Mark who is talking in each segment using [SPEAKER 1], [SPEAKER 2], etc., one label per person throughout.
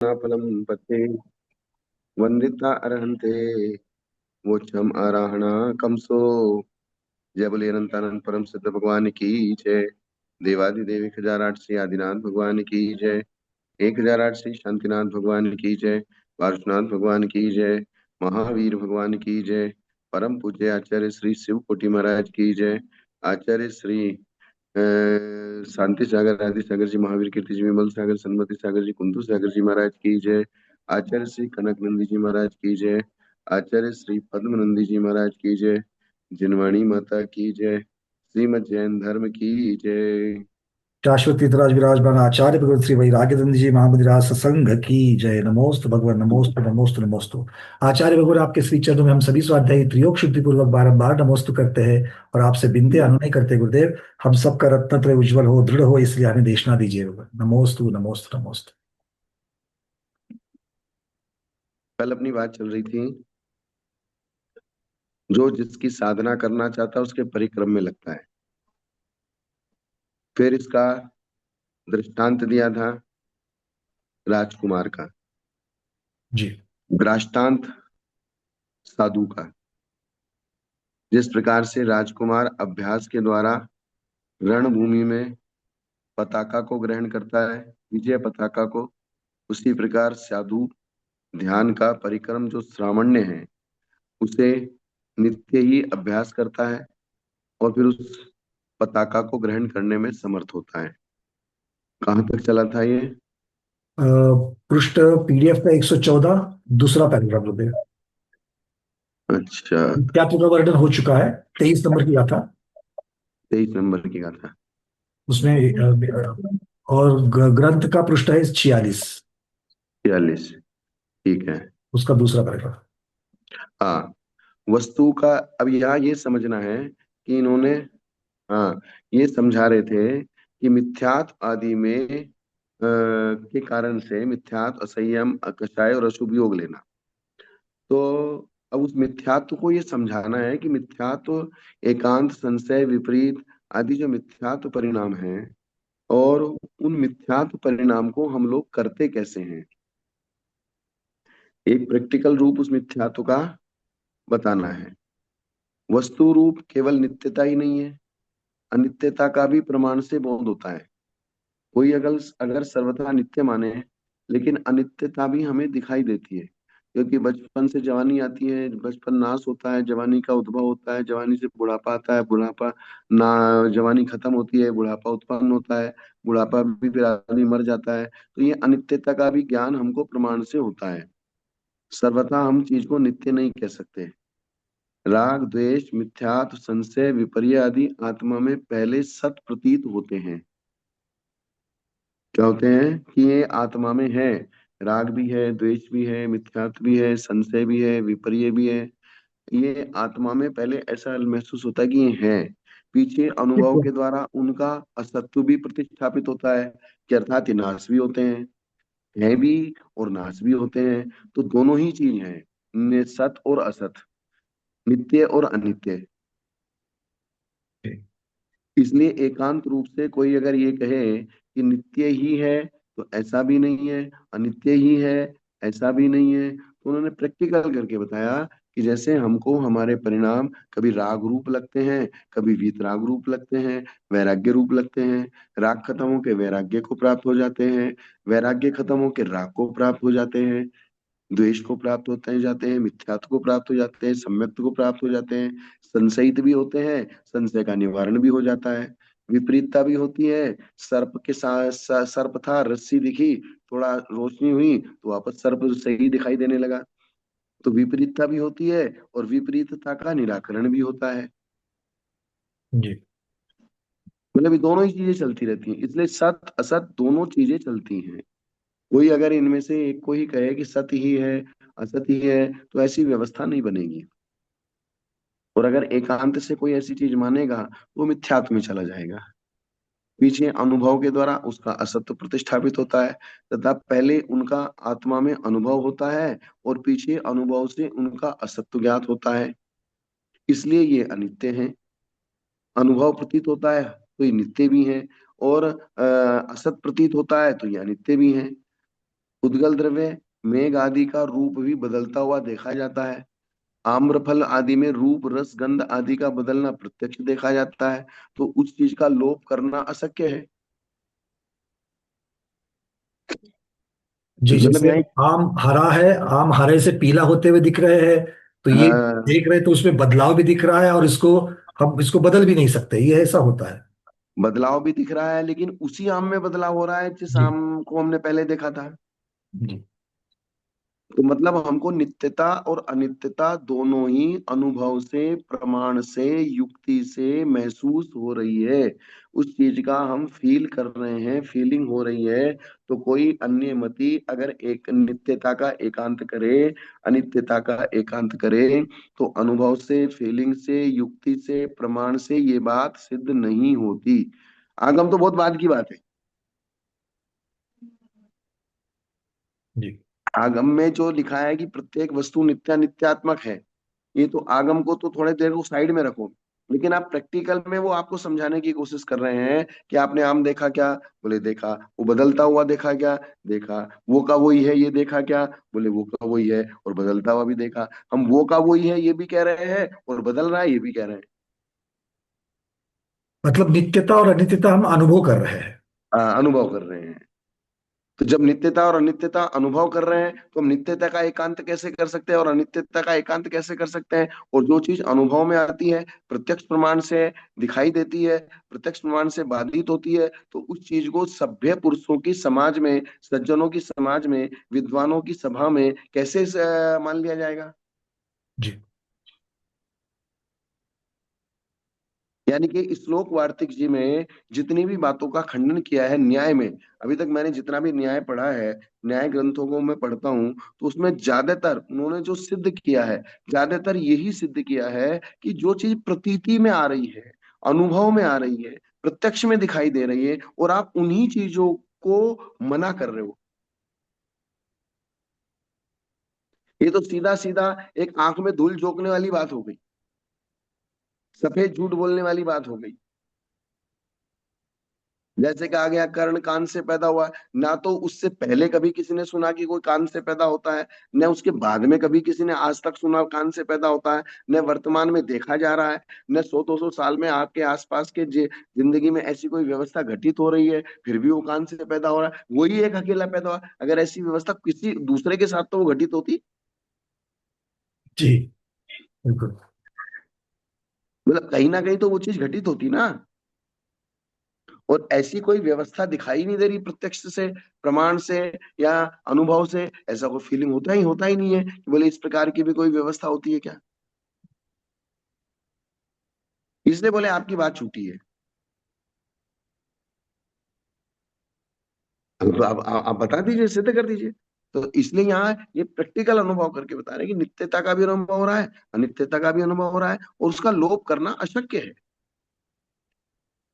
[SPEAKER 1] फलम पते वंदिता अर्हन्ते मोक्षम आराहणा कमसो। जय बोले अनंतानंद परम सिद्ध भगवान की जय। देवादिदेव 1008 श्री आदिनाथ भगवान की जय। 1008 श्री शांतिनाथ भगवान की जय। पार्श्वनाथ भगवान की जय। महावीर भगवान की जय। परम पूज्य आचार्य श्री शिव कोटि महाराज की जय। आचार्य श्री शांति सागर आदि सागर जी, महावीर कीर्ति जी, विमल सागर, सन्मति सागर जी, कुंदू सागर जी महाराज की जय। आचार्य श्री कनक नंदी जी महाराज की जय। आचार्य श्री पद्म नंदी जी महाराज की जय। जिनवाणी माता की जय। श्रीमद जैन धर्म की जय।
[SPEAKER 2] शाश्वती धराज विराजमान आचार्य भगवत श्री वैराग्यनंद जी महामंदिराज सत्संग की जय। नमोस्तु भगवान, नमोस्तु नमोस्तु नमोस्तु। आचार्य भगवान आपके श्री चरणों में हम सभी स्वाध्यायी त्रियोग शुद्धि पूर्वक बारंबार नमोस्तु करते हैं और आपसे बिनते अनुनय करते हैं, गुरुदेव हम सबका रत्नत्रय उज्जवल हो, दृढ़ हो, इसलिए हमें देशना दीजिए भगवान। नमोस्तु नमोस्तु नमोस्तु।
[SPEAKER 1] कल अपनी बात चल रही थी, जो जिसकी साधना करना चाहता है उसके परिक्रम में लगता है। फिर इसका दृष्टांत दिया था राजकुमार का,
[SPEAKER 2] जी।
[SPEAKER 1] दृष्टांत साधु का। जिस प्रकार से राजकुमार अभ्यास के द्वारा रणभूमि में पताका को ग्रहण करता है, विजय पताका को, उसी प्रकार साधु ध्यान का परिक्रम जो श्रावण्य है उसे नित्य ही अभ्यास करता है और फिर उस पताका को ग्रहण करने में समर्थ होता है। कहाँ तक चला था ये?
[SPEAKER 2] अ, पृष्ठ पीडीएफ का 114, दूसरा पैराग्राफ गुरुदेव।
[SPEAKER 1] अच्छा।
[SPEAKER 2] अध्यात्म का वर्णन हो चुका है, 23 नंबर की गाथा।
[SPEAKER 1] 23 नंबर की गाथा।
[SPEAKER 2] उसमें और ग्रंथ का पृष्ठ है 46,
[SPEAKER 1] 46। ठीक है।
[SPEAKER 2] उसका दूसरा पैराग्राफ।
[SPEAKER 1] हाँ, वस्तु का अब यहाँ ये समझना है कि इन्होंने, हाँ, ये समझा रहे थे कि मिथ्यात्व आदि में के कारण से मिथ्यात्व, असंयम, कषाय और अशुभ योग लेना। तो अब उस मिथ्यात्व को ये समझाना है कि मिथ्यात्व, एकांत, संशय, विपरीत आदि जो मिथ्यात्व परिणाम हैं, और उन मिथ्यात्व परिणाम को हम लोग करते कैसे हैं। एक प्रैक्टिकल रूप उस मिथ्यात्व का बताना है। वस्तु रूप केवल नित्यता ही नहीं है, अनित्यता का भी प्रमाण से बोध होता है। कोई अगर अगर सर्वथा नित्य माने, लेकिन अनित्यता भी हमें दिखाई देती है, क्योंकि बचपन से जवानी आती है, बचपन नाश होता है, जवानी का उद्भव होता है, जवानी से बुढ़ापा आता है, बुढ़ापा ना, जवानी खत्म होती है, बुढ़ापा उत्पन्न होता है, बुढ़ापा भी फिर आदमी मर जाता है। तो ये अनित्यता का भी ज्ञान हमको प्रमाण से होता है। सर्वथा हम चीज को नित्य नहीं कह सकते। राग, द्वेष, मिथ्यात्व, संशय, विपर्य आदि आत्मा में पहले सत प्रतीत होते हैं। क्या होते हैं कि ये आत्मा में है, राग भी है, द्वेष भी है, मिथ्यात्व भी है, संशय भी है, विपर्य भी है। ये आत्मा में पहले ऐसा महसूस होता है कि ये है। पीछे अनुभव के द्वारा उनका असत्व भी प्रतिष्ठापित होता है, कि अर्थात ये नाश भी होते हैं, है भी और नाश भी होते हैं। तो दोनों ही चीज हैं, सत और असत, नित्य और अनित्य। इसलिए एकांत रूप से कोई अगर ये कहे कि नित्य ही है, तो ऐसा भी नहीं है, अनित्य ही है, ऐसा भी नहीं है। तो उन्होंने प्रैक्टिकल करके बताया कि जैसे हमको हमारे परिणाम कभी राग रूप लगते हैं, कभी वीतराग रूप लगते हैं, वैराग्य रूप लगते हैं। राग खत्म होके वैराग्य को प्राप्त हो जाते हैं, वैराग्य खत्म होके राग को प्राप्त हो जाते हैं, द्वेष को प्राप्त होते जाते हैं, मिथ्यात्व को प्राप्त हो जाते हैं, सम्यक्त को प्राप्त हो जाते हैं, संशयित भी होते हैं, संशय का निवारण भी हो जाता है। विपरीतता भी होती है, सर्प के साथ सर्प था, रस्सी दिखी, थोड़ा रोशनी हुई तो वापस सर्प सही दिखाई देने लगा। तो विपरीतता भी होती है और विपरीतता का निराकरण भी होता है।
[SPEAKER 2] जी।
[SPEAKER 1] मतलब ये दोनों ही चीजें चलती रहती हैं, इसलिए सत असत दोनों चीजें चलती हैं। कोई अगर इनमें से एक को ही कहे कि सत्य ही है, असत ही है, तो ऐसी व्यवस्था नहीं बनेगी। और अगर एकांत से कोई ऐसी चीज मानेगा तो वो मिथ्यात्व में चला जाएगा। पीछे अनुभव के द्वारा उसका असत्य प्रतिष्ठापित होता है, तथा पहले उनका आत्मा में अनुभव होता है और पीछे अनुभव से उनका असत्य ज्ञात होता है। इसलिए ये अनित्य हैं। अनुभव प्रतीत होता है तो ये नित्य भी हैं, और असत प्रतीत होता है तो ये अनित्य भी हैं। उद्गल द्रव्य मेघ आदि का रूप भी बदलता हुआ देखा जाता है। आम्रफल आदि में रूप रस गंध आदि का बदलना प्रत्यक्ष देखा जाता है। तो उस चीज का लोप करना अशक्य है।
[SPEAKER 2] जी,
[SPEAKER 1] मतलब
[SPEAKER 2] जैसे
[SPEAKER 1] यहाँ
[SPEAKER 2] आम हरा है, आम हरे से पीला होते हुए दिख रहे हैं, तो ये
[SPEAKER 1] हाँ,
[SPEAKER 2] देख रहे हैं तो उसमें बदलाव भी दिख रहा है, और इसको हम इसको बदल भी नहीं सकते, ये ऐसा होता है।
[SPEAKER 1] बदलाव भी दिख रहा है, लेकिन उसी आम में बदलाव हो रहा है जिस
[SPEAKER 2] जी।
[SPEAKER 1] आम को हमने पहले देखा था।
[SPEAKER 2] जी।
[SPEAKER 1] तो मतलब हमको नित्यता और अनित्यता दोनों ही अनुभव से, प्रमाण से, युक्ति से महसूस हो रही है। उस चीज का हम फील कर रहे हैं, फीलिंग हो रही है। तो कोई अन्य मति अगर एक नित्यता का एकांत करे, अनित्यता का एकांत करे, तो अनुभव से, फीलिंग से, युक्ति से, प्रमाण से ये बात सिद्ध नहीं होती। आगम तो बहुत बाद की बात है।
[SPEAKER 2] जी।
[SPEAKER 1] आगम में जो लिखा है कि प्रत्येक वस्तु नित्यात्मक है, ये तो आगम को तो थोड़े देर को साइड में रखो। लेकिन आप प्रैक्टिकल में वो आपको समझाने की कोशिश कर रहे हैं कि आपने आम देखा क्या? बोले देखा। वो बदलता हुआ देखा क्या? देखा। वो का वही है ये देखा क्या? बोले वो का वही है और बदलता हुआ भी देखा। हम वो का वही है ये भी कह रहे हैं और बदल रहा है ये भी कह रहे हैं।
[SPEAKER 2] मतलब नित्यता और अनित्यता हम अनुभव कर रहे हैं।
[SPEAKER 1] अनुभव कर रहे हैं। तो जब नित्यता और अनित्यता अनुभव कर रहे हैं, तो हम नित्यता का एकांत कैसे कर सकते हैं और अनित्यता का एकांत कैसे कर सकते हैं? और जो चीज अनुभव में आती है, प्रत्यक्ष प्रमाण से दिखाई देती है, प्रत्यक्ष प्रमाण से बाधित होती है, तो उस चीज को सभ्य पुरुषों की समाज में, सज्जनों की समाज में, विद्वानों की सभा में कैसे मान लिया जाएगा?
[SPEAKER 2] जी।
[SPEAKER 1] यानी कि श्लोक वार्तिक जी में जितनी भी बातों का खंडन किया है न्याय में, अभी तक मैंने जितना भी न्याय पढ़ा है, न्याय ग्रंथों को मैं पढ़ता हूँ, तो उसमें ज्यादातर उन्होंने जो सिद्ध किया है, ज्यादातर यही सिद्ध किया है कि जो चीज प्रतीति में आ रही है, अनुभव में आ रही है, प्रत्यक्ष में दिखाई दे रही है, और आप उन्हीं चीजों को मना कर रहे हो। ये तो सीधा सीधा एक आंख में धूल झोंकने वाली बात हो गई, सफेद झूठ बोलने वाली बात हो गई। जैसे कहा गया कर्ण कान से पैदा हुआ, ना तो उससे पहले कभी किसी ने सुना कि कोई कान से पैदा होता है, न उसके बाद में कभी किसी ने आज तक सुना कान से पैदा होता है, न वर्तमान में देखा जा रहा है, न 100-200 साल में आपके आसपास के जिंदगी में ऐसी कोई व्यवस्था घटित हो रही है फिर भी वो कान से पैदा हो रहा है। वही एक अकेला पैदा हुआ। अगर ऐसी व्यवस्था किसी दूसरे के साथ तो वो घटित होती।
[SPEAKER 2] जी। बिल्कुल।
[SPEAKER 1] मतलब कहीं ना कहीं तो वो चीज घटित होती ना। और ऐसी कोई व्यवस्था दिखाई नहीं दे रही प्रत्यक्ष से, प्रमाण से, या अनुभव से। ऐसा कोई फीलिंग होता ही नहीं है कि बोले इस प्रकार की भी कोई व्यवस्था होती है क्या। इसलिए बोले आपकी बात छूटी है। तो आप बता दीजिए, सिद्ध कर दीजिए। तो इसलिए यहाँ ये प्रैक्टिकल अनुभव करके बता रहे हैं कि नित्यता का भी अनुभव हो रहा है, अनित्यता का भी अनुभव हो रहा है, और उसका लोप करना अशक्य है।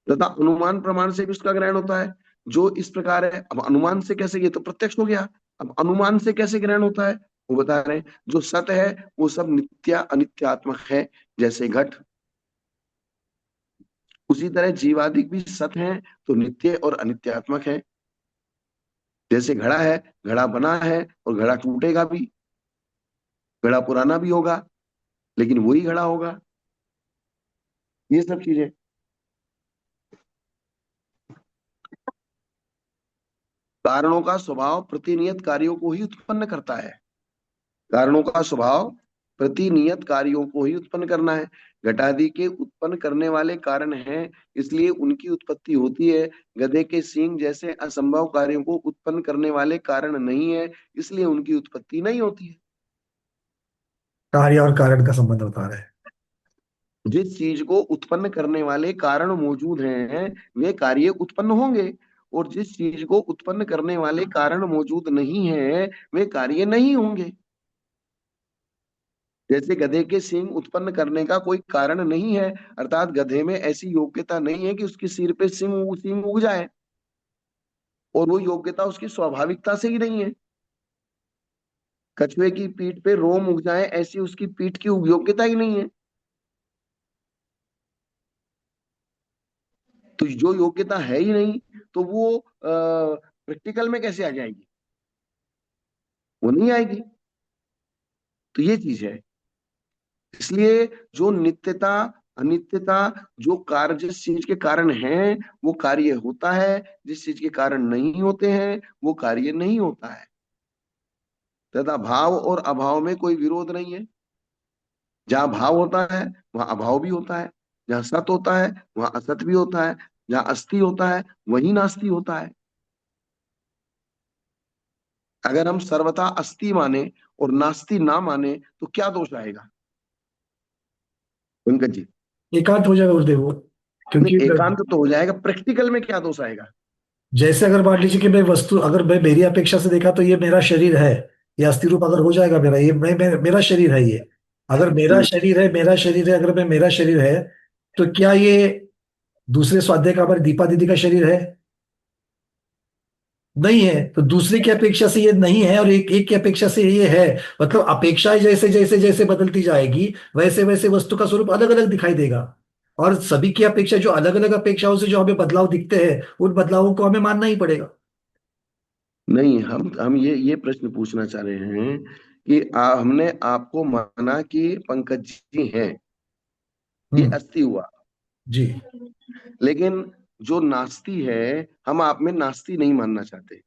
[SPEAKER 1] तथा अनुमान प्रमाण से भी उसका ग्रहण होता है। जो इस प्रकार है, अब अनुमान से कैसे, ये तो प्रत्यक्ष हो गया। अब अनुमान से कैसे ग्रहण होता है, वो बता रहे हैं। जो सत है वो सब नित्य अनित्यात्मक है, जैसे घट। उसी तरह जीवादिक भी सत है, तो नित्य और अनित्यात्मक है। जैसे घड़ा है, घड़ा बना है और घड़ा टूटेगा भी, घड़ा पुराना भी होगा, लेकिन वही घड़ा होगा। ये सब चीजें। कारणों का स्वभाव प्रतिनियत कार्यों को ही उत्पन्न करता है। कारणों का स्वभाव प्रतिनियत कार्यों को ही उत्पन्न करना है। घटादि के उत्पन्न करने वाले कारण हैं, इसलिए उनकी उत्पत्ति होती है। गधे के सींग जैसे असंभव कार्यों को उत्पन्न करने वाले कारण नहीं है, इसलिए उनकी उत्पत्ति नहीं होती है।
[SPEAKER 2] कार्य और कारण का संबंध बता रहे हैं।
[SPEAKER 1] जिस चीज को उत्पन्न करने वाले कारण मौजूद हैं, वे कार्य उत्पन्न होंगे। और जिस चीज को उत्पन्न करने वाले कारण मौजूद नहीं है, वे कार्य नहीं होंगे। जैसे गधे के सींग उत्पन्न करने का कोई कारण नहीं है, अर्थात गधे में ऐसी योग्यता नहीं है कि उसके सिर पे सींग उग जाए, और वो योग्यता उसकी स्वाभाविकता से ही नहीं है। कछुए की पीठ पे रोम उग जाए, ऐसी उसकी पीठ की योग्यता ही नहीं है। तो जो योग्यता है ही नहीं, तो वो प्रैक्टिकल में कैसे आ जाएगी? वो नहीं आएगी। तो ये चीज है। इसलिए जो नित्यता अनित्यता, जो कार्य जिस चीज के कारण है वो कार्य होता है, जिस चीज के कारण नहीं होते हैं वो कार्य नहीं होता है। तथा भाव और अभाव में कोई विरोध नहीं है। जहां भाव होता है वहां अभाव भी होता है, जहां सत होता है वहां असत भी होता है, जहां अस्थि होता है वही नास्ति होता है। अगर हम सर्वथा अस्थि माने और नास्ति ना माने तो क्या दोष आएगा पंकज जी?
[SPEAKER 2] एकांत हो जाएगा गुरुदेव वो,
[SPEAKER 1] नहीं,
[SPEAKER 2] क्योंकि
[SPEAKER 1] एकांत तो हो जाएगा, प्रैक्टिकल में क्या दोष आएगा?
[SPEAKER 2] जैसे अगर मान लीजिए कि मैं वस्तु, अगर मैं मेरी अपेक्षा से देखा तो ये मेरा शरीर है, ये अस्थि रूप अगर हो जाएगा मेरा, ये मेरा शरीर है ये। अगर मेरा
[SPEAKER 1] हम्म,
[SPEAKER 2] शरीर है, मेरा शरीर है, अगर मैं मेरा शरीर है, तो क्या ये दूसरे स्वाध्याय का हमारी दीपा दीदी का शरीर है? नहीं है। तो दूसरे की अपेक्षा से ये नहीं है और एक एक की अपेक्षा से ये है। मतलब अपेक्षाएं जैसे जैसे जैसे बदलती जाएगी, वैसे वैसे वस्तु का स्वरूप अलग अलग दिखाई देगा। और सभी की अपेक्षा, जो अलग अलग अपेक्षाओं से जो हमें बदलाव दिखते हैं, उन बदलावों को हमें मानना ही पड़ेगा।
[SPEAKER 1] नहीं, हम ये प्रश्न पूछना चाह रहे हैं कि हमने आपको माना कि पंकज जी हैं, ये
[SPEAKER 2] हम्म।
[SPEAKER 1] अस्थि हुआ।
[SPEAKER 2] जी।
[SPEAKER 1] लेकिन जो नास्ति है, हम आप में नास्ति नहीं मानना चाहते।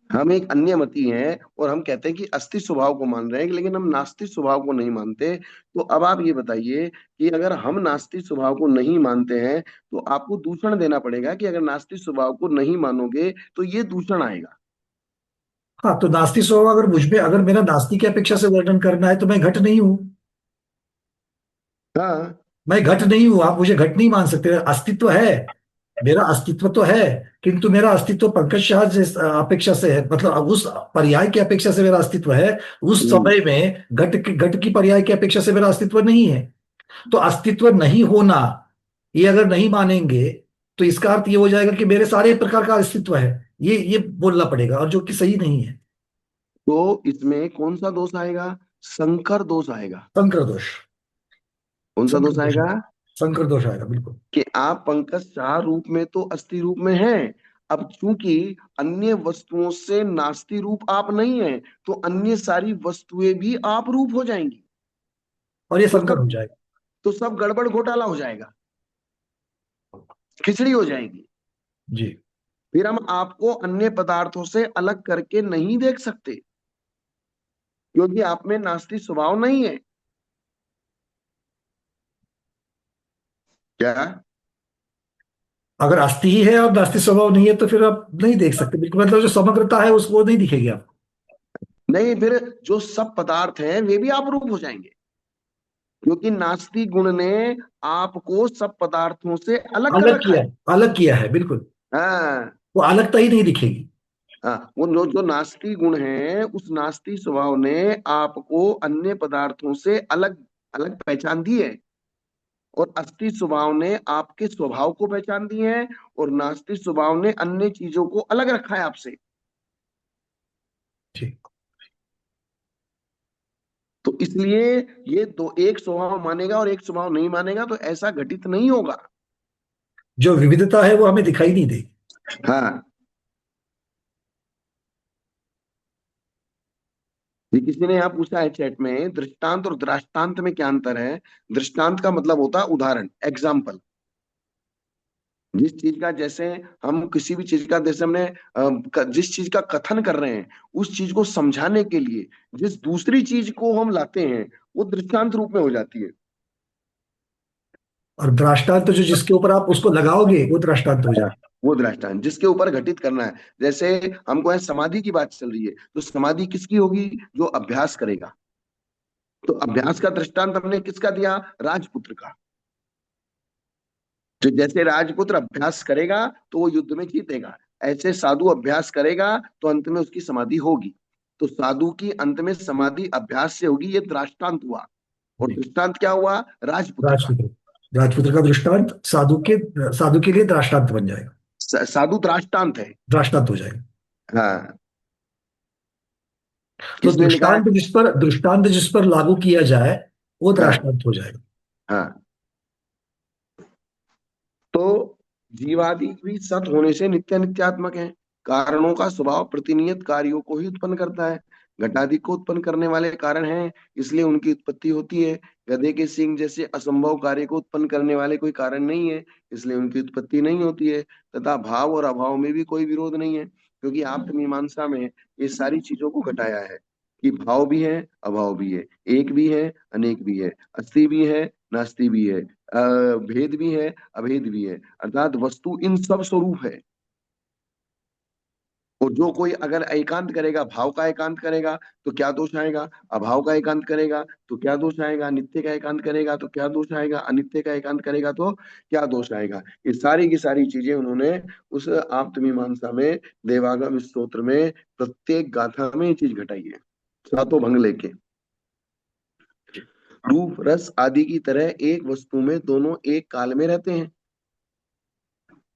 [SPEAKER 1] हम एक अन्य मति हैं और हम कहते हैं कि अस्थि स्वभाव को मान रहे हैं, लेकिन हम नास्तिक स्वभाव को नहीं मानते। तो अब आप ये बताइए कि अगर हम नास्तिक स्वभाव को नहीं मानते हैं तो आपको दूषण देना पड़ेगा कि अगर नास्तिक स्वभाव को नहीं मानोगे तो ये दूषण आएगा।
[SPEAKER 2] हाँ, तो नास्तिक स्वभाव अगर मुझ में, अगर मेरा नास्तिक की अपेक्षा से वर्णन करना है, तो मैं घट नहीं हूं।
[SPEAKER 1] हाँ।
[SPEAKER 2] मैं घट नहीं हूं, आप मुझे घट नहीं मान सकते। अस्तित्व है, मेरा अस्तित्व तो है, किंतु मेरा अस्तित्व पंकज शाह अपेक्षा से है, मतलब उस पर्याय की अपेक्षा से मेरा अस्तित्व है। उस
[SPEAKER 1] हम्म।
[SPEAKER 2] समय में घट की पर्याय की अपेक्षा से मेरा अस्तित्व नहीं है। तो अस्तित्व नहीं होना, ये अगर नहीं मानेंगे, तो इसका अर्थ ये हो जाएगा कि मेरे सारे प्रकार का अस्तित्व है, ये बोलना पड़ेगा, और जो कि सही नहीं है।
[SPEAKER 1] तो इसमें कौन सा दोष आएगा? संकर दोष आएगा।
[SPEAKER 2] संकर दोष।
[SPEAKER 1] कौन सा
[SPEAKER 2] संकर
[SPEAKER 1] दोष
[SPEAKER 2] दोष
[SPEAKER 1] आएगा?
[SPEAKER 2] आएगा। संकर दोष आएगा, बिल्कुल।
[SPEAKER 1] कि आप पंकज शाह रूप में तो अस्थि रूप में हैं। अब चूंकि अन्य वस्तुओं से नास्ति रूप आप नहीं हैं, तो अन्य सारी वस्तुएं भी आप रूप हो जाएंगी।
[SPEAKER 2] और ये
[SPEAKER 1] तो
[SPEAKER 2] संकर हो
[SPEAKER 1] सब
[SPEAKER 2] जाएगा।
[SPEAKER 1] तो सब गड़बड़ घोटाला हो जाएगा, खिचड़ी हो जाएगी।
[SPEAKER 2] जी।
[SPEAKER 1] फिर हम आपको अन्य पदार्थों से अलग करके नहीं देख सकते, क्योंकि आप में नास्तिक स्वभाव नहीं है। क्या?
[SPEAKER 2] अगर अस्थि ही है और नास्तिक स्वभाव नहीं है, तो फिर आप नहीं देख सकते, बिल्कुल। मतलब जो समग्रता है उसको नहीं दिखेगी आपको।
[SPEAKER 1] नहीं, फिर जो सब पदार्थ हैं वे भी आप रूप हो जाएंगे, क्योंकि नास्तिक गुण ने आपको सब पदार्थों से अलग कर
[SPEAKER 2] अलग
[SPEAKER 1] रखा
[SPEAKER 2] किया
[SPEAKER 1] है।
[SPEAKER 2] है, अलग किया है, बिल्कुल।
[SPEAKER 1] हाँ।
[SPEAKER 2] वो अलगता ही नहीं दिखेगी।
[SPEAKER 1] हाँ, वो जो जो नास्तिक गुण है, उस नास्तिक स्वभाव ने आपको अन्य पदार्थों से अलग अलग पहचान दी है। और अस्थि स्वभाव ने आपके स्वभाव को पहचान दी है, और नास्तिक स्वभाव ने अन्य चीजों को अलग रखा है आपसे।
[SPEAKER 2] ठीक।
[SPEAKER 1] तो इसलिए ये दो, एक स्वभाव मानेगा और एक स्वभाव नहीं मानेगा तो ऐसा घटित नहीं होगा।
[SPEAKER 2] जो विविधता है वो हमें दिखाई नहीं देगी।
[SPEAKER 1] हाँ। ये किसी ने यहाँ पूछा है चैट में, दृष्टांत और दृष्टांत में क्या अंतर है? दृष्टांत का मतलब होता है उदाहरण, एग्जाम्पल। जिस चीज का, जैसे हम किसी भी चीज का, जैसे हमने जिस चीज का कथन कर रहे हैं, उस चीज को समझाने के लिए जिस दूसरी चीज को हम लाते हैं वो दृष्टांत रूप में हो जाती है।
[SPEAKER 2] और दृष्टांत तो जो जिसके ऊपर आप उसको लगाओगे वो दृष्टांत हो जाएगा।
[SPEAKER 1] वो दृष्टांत जिसके ऊपर घटित करना है। जैसे हमको यहाँ समाधि की बात चल रही है, तो समाधि किसकी होगी? जो अभ्यास करेगा। तो अभ्यास का दृष्टांत हमने किसका दिया? राजपुत्र का। तो जैसे राजपुत्र अभ्यास करेगा तो वो युद्ध में जीतेगा, ऐसे साधु अभ्यास करेगा तो अंत में उसकी समाधि होगी। तो साधु की अंत में समाधि अभ्यास से होगी, ये दृष्टांत हुआ। और
[SPEAKER 2] जी।
[SPEAKER 1] दृष्टांत क्या हुआ? राजपुत्र का।
[SPEAKER 2] राजपुत्र। राजपुत्र का दृष्टांत साधु के लिए दृष्टांत बन जाएगा।
[SPEAKER 1] साधु दृष्टांत है।
[SPEAKER 2] दृष्टांत हो जाएगा।
[SPEAKER 1] हाँ।
[SPEAKER 2] तो
[SPEAKER 1] किसने लिखा है?
[SPEAKER 2] दृष्टांत जिस पर लागू किया जाए वो
[SPEAKER 1] हाँ।
[SPEAKER 2] दृष्टांत हो जाएगा।
[SPEAKER 1] हाँ। तो जीवादि भी सत होने से नित्य नित्यात्मक है। कारणों का स्वभाव प्रतिनियत कार्यों को ही उत्पन्न करता है। घटादि को उत्पन्न करने वाले कारण हैं, इसलिए उनकी उत्पत्ति होती है। गधे के सींग जैसे असंभव कार्य को उत्पन्न करने वाले कोई कारण नहीं है, इसलिए उनकी उत्पत्ति नहीं होती है। तथा भाव और अभाव में भी कोई विरोध नहीं है, क्योंकि आप्त मीमांसा में ये सारी चीजों को घटाया है कि भाव भी है, अभाव भी है, एक भी है, अनेक भी है, अस्ति भी है, नास्ति भी है, भेद भी है, अभेद भी है, अर्थात वस्तु इन सब स्वरूप है। और जो कोई अगर एकांत करेगा, भाव का एकांत करेगा तो क्या दोष आएगा, अभाव का एकांत करेगा तो क्या दोष आएगा, नित्य का एकांत करेगा तो क्या दोष आएगा, अनित्य का एकांत करेगा तो क्या दोष आएगा। ये सारी की सारी चीजें उन्होंने उस आप्तमीमांसा में, देवागम स्तोत्र में प्रत्येक गाथा में ये चीज घटाई है, सातों भंग लेके। रूप रस आदि की तरह एक वस्तु में दोनों एक काल में रहते हैं,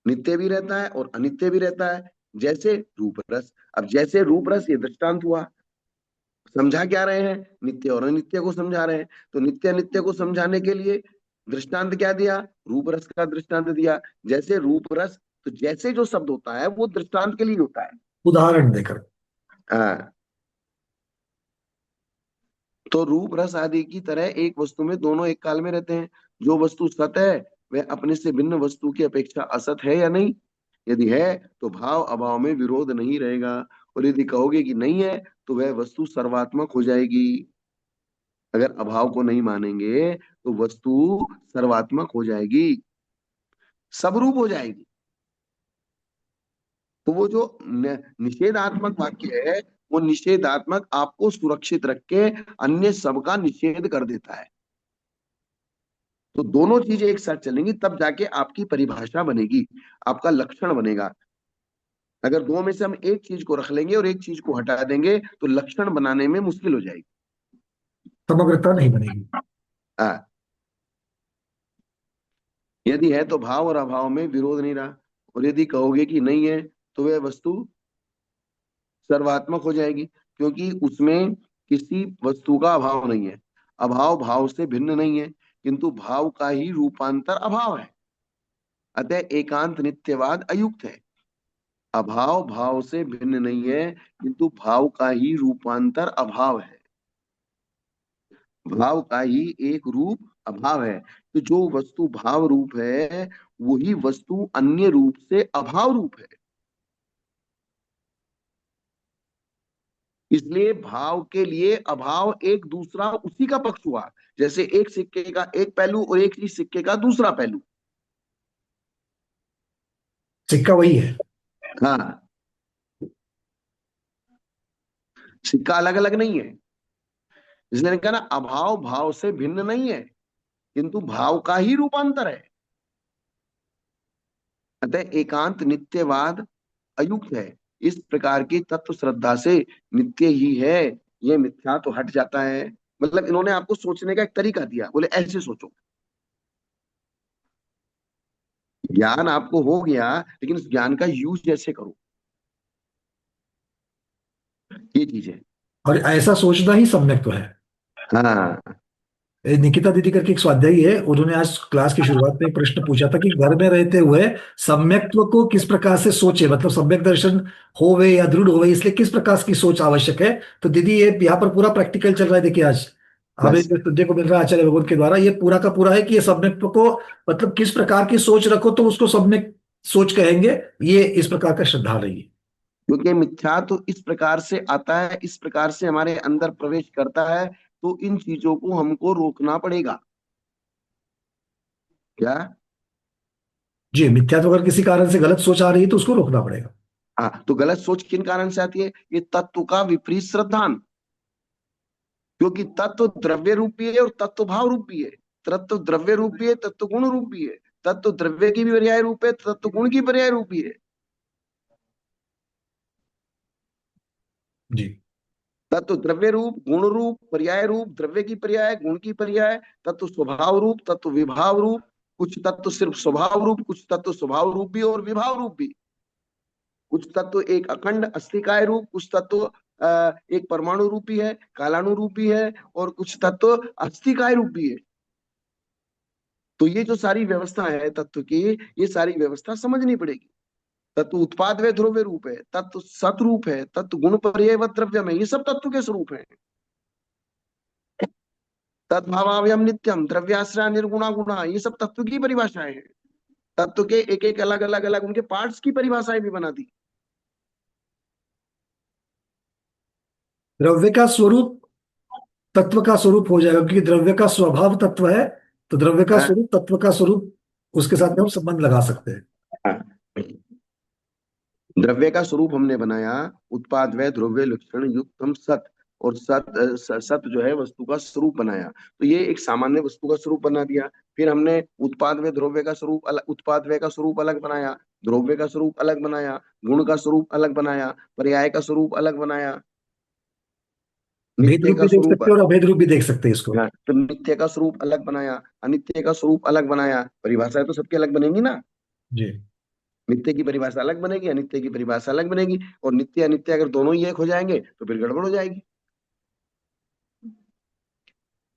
[SPEAKER 1] नित्य भी रहता है और अनित्य भी रहता है, जैसे रूप रस। अब जैसे रूप रस ये दृष्टांत हुआ, समझा क्या रहे हैं, नित्य और अनित्य को समझा रहे हैं। तो नित्य अनित्य को समझाने के लिए दृष्टांत क्या दिया, रूप रस का दृष्टांत दिया। जैसे रूप रस, तो जैसे जो शब्द होता है वो दृष्टांत के लिए होता है।
[SPEAKER 2] उदाहरण देकर।
[SPEAKER 1] हाँ, तो रूप रस आदि की तरह एक वस्तु में दोनों एक काल में रहते हैं। जो वस्तु सत है वह अपने से भिन्न वस्तु की अपेक्षा असत है या नहीं, यदि है तो भाव अभाव में विरोध नहीं रहेगा। और यदि कहोगे कि नहीं है तो वह वस्तु सर्वात्मक हो जाएगी। अगर अभाव को नहीं मानेंगे तो वस्तु सर्वात्मक हो जाएगी, सबरूप हो जाएगी। तो वो जो निषेधात्मक वाक्य है, वो निषेधात्मक आपको सुरक्षित रख के अन्य सबका निषेध कर देता है। तो दोनों चीजें एक साथ चलेंगी तब जाके आपकी परिभाषा बनेगी, आपका लक्षण बनेगा। अगर दो में से हम एक चीज को रख लेंगे और एक चीज को हटा देंगे तो लक्षण बनाने में मुश्किल हो जाएगी।
[SPEAKER 2] समग्रता नहीं बनेगी।
[SPEAKER 1] हाँ, यदि है तो भाव और अभाव में विरोध नहीं रहा, और यदि कहोगे कि नहीं है तो वह वस्तु सर्वात्मक हो जाएगी, क्योंकि उसमें किसी वस्तु का अभाव नहीं है। अभाव भाव से भिन्न नहीं है, किंतु भाव का ही रूपांतर अभाव है। अतः एकांत नित्यवाद अयुक्त है। अभाव भाव से भिन्न नहीं है, किंतु भाव का ही रूपांतर अभाव है। भाव का ही एक रूप अभाव है। तो जो वस्तु भाव रूप है वही वस्तु अन्य रूप से अभाव रूप है। इसलिए भाव के लिए अभाव एक दूसरा उसी का पक्ष हुआ। जैसे एक सिक्के का एक पहलू और एक ही सिक्के का दूसरा पहलू।
[SPEAKER 2] सिक्का वही है।
[SPEAKER 1] हाँ, सिक्का अलग अलग नहीं है। इसलिए कहा ना, अभाव भाव से भिन्न नहीं है, किंतु भाव का ही रूपांतर है। अतः एकांत नित्यवाद अयुक्त है। इस प्रकार की तत्व श्रद्धा से नित्य ही है, यह मिथ्या तो हट जाता है। मतलब इन्होंने आपको सोचने का एक तरीका दिया, बोले ऐसे सोचो। ज्ञान आपको हो गया, लेकिन उस ज्ञान का यूज जैसे करो, ये चीज है।
[SPEAKER 2] और ऐसा सोचना ही सम्यक है।
[SPEAKER 1] हाँ,
[SPEAKER 2] निकिता दीदी करके एक स्वाध्यायी है, उन्होंने आज क्लास की शुरुआत में एक प्रश्न पूछा था कि घर में रहते हुए सम्यक्त्व को किस प्रकार से सोचे, मतलब सम्यक दर्शन होवे या दृढ़ होवे, इसलिए किस प्रकार की सोच आवश्यक है। तो दीदी ये यहाँ पर पूरा प्रैक्टिकल चल रहा है। देखिए आज हमें
[SPEAKER 1] बस
[SPEAKER 2] जो सुनने को मिल रहा है आचार्य भगवत के द्वारा, ये पूरा का पूरा है कि ये सम्यक्त्व को मतलब किस प्रकार की सोच रखो तो उसको सम्यक सोच कहेंगे। ये इस प्रकार का श्रद्धा रही।
[SPEAKER 1] क्योंकि मिथ्या तो इस प्रकार से आता है, इस प्रकार से हमारे अंदर प्रवेश करता है, तो इन चीजों को हमको रोकना पड़ेगा। क्या?
[SPEAKER 2] जी, मिथ्या तो अगर किसी कारण से गलत सोच आ रही है तो उसको रोकना पड़ेगा।
[SPEAKER 1] हाँ, तो गलत सोच किन कारण से आती है, ये तत्व का विपरीत श्रद्धान। क्योंकि तत्व द्रव्य रूपी है और तत्व भाव रूपी है। तत्व द्रव्य रूपी है, तत्व गुण रूपी है। तत्व द्रव्य की भी पर्याय रूप है, तत्व गुण की पर्याय रूपी है।
[SPEAKER 2] जी।
[SPEAKER 1] तत्व द्रव्य रूप, गुण रूप, पर्याय रूप, द्रव्य की पर्याय, गुण की पर्याय, तत्व स्वभाव रूप, तत्व विभाव रूप। कुछ तत्व सिर्फ स्वभाव रूप, कुछ तत्व स्वभाव रूप भी और विभाव रूप भी। कुछ तत्व एक अखंड अस्थिकाय रूप, कुछ तत्व एक परमाणु रूपी है, कालाणु रूपी है, और कुछ तत्व अस्थिकाय रूपी है। तो ये जो सारी व्यवस्था है तत्व की, ये सारी व्यवस्था समझनी पड़ेगी। तत्व उत्पाद व ध्रुव्य रूप है, तत्व सतरूप है, तत्व गुण पर्यायवत द्रव्य में, ये सब तत्व के स्वरूप है। तद्भावावयम नित्यम द्रव्याश्रय निर्गुणा गुणा, ये सब तत्व की परिभाषाएं हैं। तत्व के एक एक अलग अलग अलग उनके पार्ट्स की परिभाषाएं भी बना दी।
[SPEAKER 2] द्रव्य का स्वरूप तत्व का स्वरूप हो जाएगा, क्योंकि द्रव्य का स्वभाव तत्व है, तो द्रव्य का
[SPEAKER 1] हाँ,
[SPEAKER 2] स्वरूप तत्व का स्वरूप, उसके साथ में हम संबंध लगा सकते हैं।
[SPEAKER 1] हाँ। द्रव्य का स्वरूप हमने बनाया उत्पाद व द्रव्य लक्षण युक्त हम सत, और सत जो है वस्तु का स्वरूप बनाया। तो ये एक सामान्य वस्तु का स्वरूप बना दिया। फिर हमने उत्पाद व द्रव्य का स्वरूप अलग, उत्पाद व का स्वरूप अलग बनाया, द्रव्य का स्वरूप अलग बनाया, गुण का स्वरूप अलग बनाया, पर्याय का स्वरूप अलग बनाया,
[SPEAKER 2] भेद
[SPEAKER 1] नित्य
[SPEAKER 2] रूप
[SPEAKER 1] का
[SPEAKER 2] भी देख
[SPEAKER 1] स्वरूप।
[SPEAKER 2] सकते हैं और अभेद रूप भी देख सकते हैं इसको।
[SPEAKER 1] हाँ, तो नित्य का स्वरूप अलग बनाया, अनित्य का स्वरूप अलग बनाया। परिभाषाएं तो सबकी अलग बनेंगी ना।
[SPEAKER 2] जी।
[SPEAKER 1] नित्य की परिभाषा अलग बनेगी, अनित्य की परिभाषा अलग बनेगी, और नित्य अनित्य अगर दोनों ही एक हो जाएंगे तो फिर गड़बड़ हो जाएगी।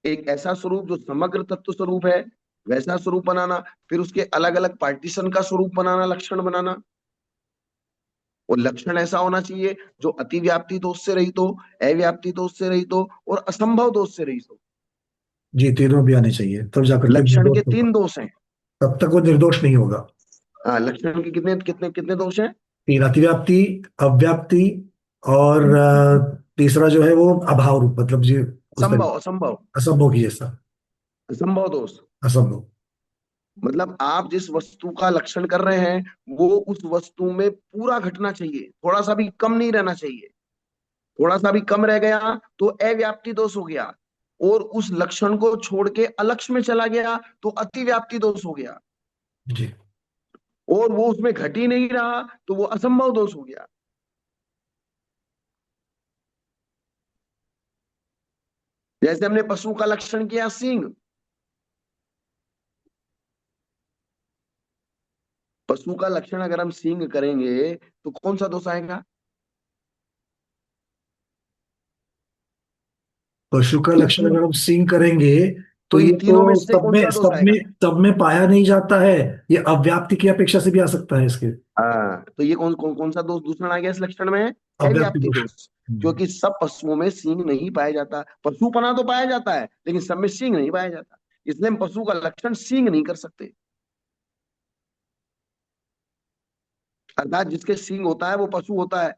[SPEAKER 1] एक ऐसा स्वरूप जो समग्र तत्व स्वरूप है, वैसा स्वरूप बनाना। फिर उसके अलग अलग पार्टीशन का स्वरूप बनाना, लक्षण बनाना। और लक्षण ऐसा होना चाहिए जो अतिव्याप्ति दोष से रहित हो, अव्याप्ति दोष से रहित हो, और असंभव दोष से रहित हो।
[SPEAKER 2] जी, तीनों भी आने चाहिए, तब जाकर के
[SPEAKER 1] लक्षण
[SPEAKER 2] निर्दोष
[SPEAKER 1] के
[SPEAKER 2] होगा।
[SPEAKER 1] 3 दोष हैं।
[SPEAKER 2] तब तक वो निर्दोष नहीं होगा।
[SPEAKER 1] हाँ, लक्षण के कितने कितने कितने दोष हैं?
[SPEAKER 2] तीन, अतिव्याप्ति, अव्याप्ति, और तीसरा जो है वो अभाव रूप, मतलब जी उस
[SPEAKER 1] असंभव,
[SPEAKER 2] तरीके,
[SPEAKER 1] असंभव,
[SPEAKER 2] असंभव की जैसा।
[SPEAKER 1] असंभव दोष।
[SPEAKER 2] असंभव।
[SPEAKER 1] मतलब आप जिस वस्तु का लक्षण कर रहे हैं वो उस वस्तु में पूरा घटना चाहिए, थोड़ा सा भी कम नहीं रहना चाहिए। थोड़ा सा भी कम रह गया तो अव्याप्ति दोष हो गया, और उस लक्षण को छोड़ के अलक्ष्य में चला गया तो अतिव्याप्ति दोष हो गया,
[SPEAKER 2] जी।
[SPEAKER 1] और वो उसमें घट ही नहीं रहा तो वो असंभव दोष हो गया। जैसे हमने पशु का लक्षण किया सींग, पशु का लक्षण अगर हम सींग करेंगे तो कौन सा दोष आएगा?
[SPEAKER 2] पशु का लक्षण
[SPEAKER 1] क्योंकि
[SPEAKER 2] अगर हम सिंह करेंगे तो
[SPEAKER 1] तो
[SPEAKER 2] ये
[SPEAKER 1] इन तीनों में
[SPEAKER 2] तो
[SPEAKER 1] से कौन सा दोष आएगा?
[SPEAKER 2] सब में पाया नहीं जाता है। ये अव्याप्ति की अपेक्षा से भी आ सकता है इसके।
[SPEAKER 1] हाँ, तो ये कौन कौन कौन सा दोष दूसरा आ गया इस लक्षण में?
[SPEAKER 2] अव्याप्ति
[SPEAKER 1] अव्याप्ति
[SPEAKER 2] दोष।
[SPEAKER 1] दोष। क्योंकि सब पशुओं में सींग नहीं पाया जाता। पशुपना तो पाया जाता है लेकिन सब में सींग नहीं पाया जाता, इसलिए हम पशु का लक्षण सींग नहीं कर सकते। अर्थात जिसके सींग होता है वो पशु होता है।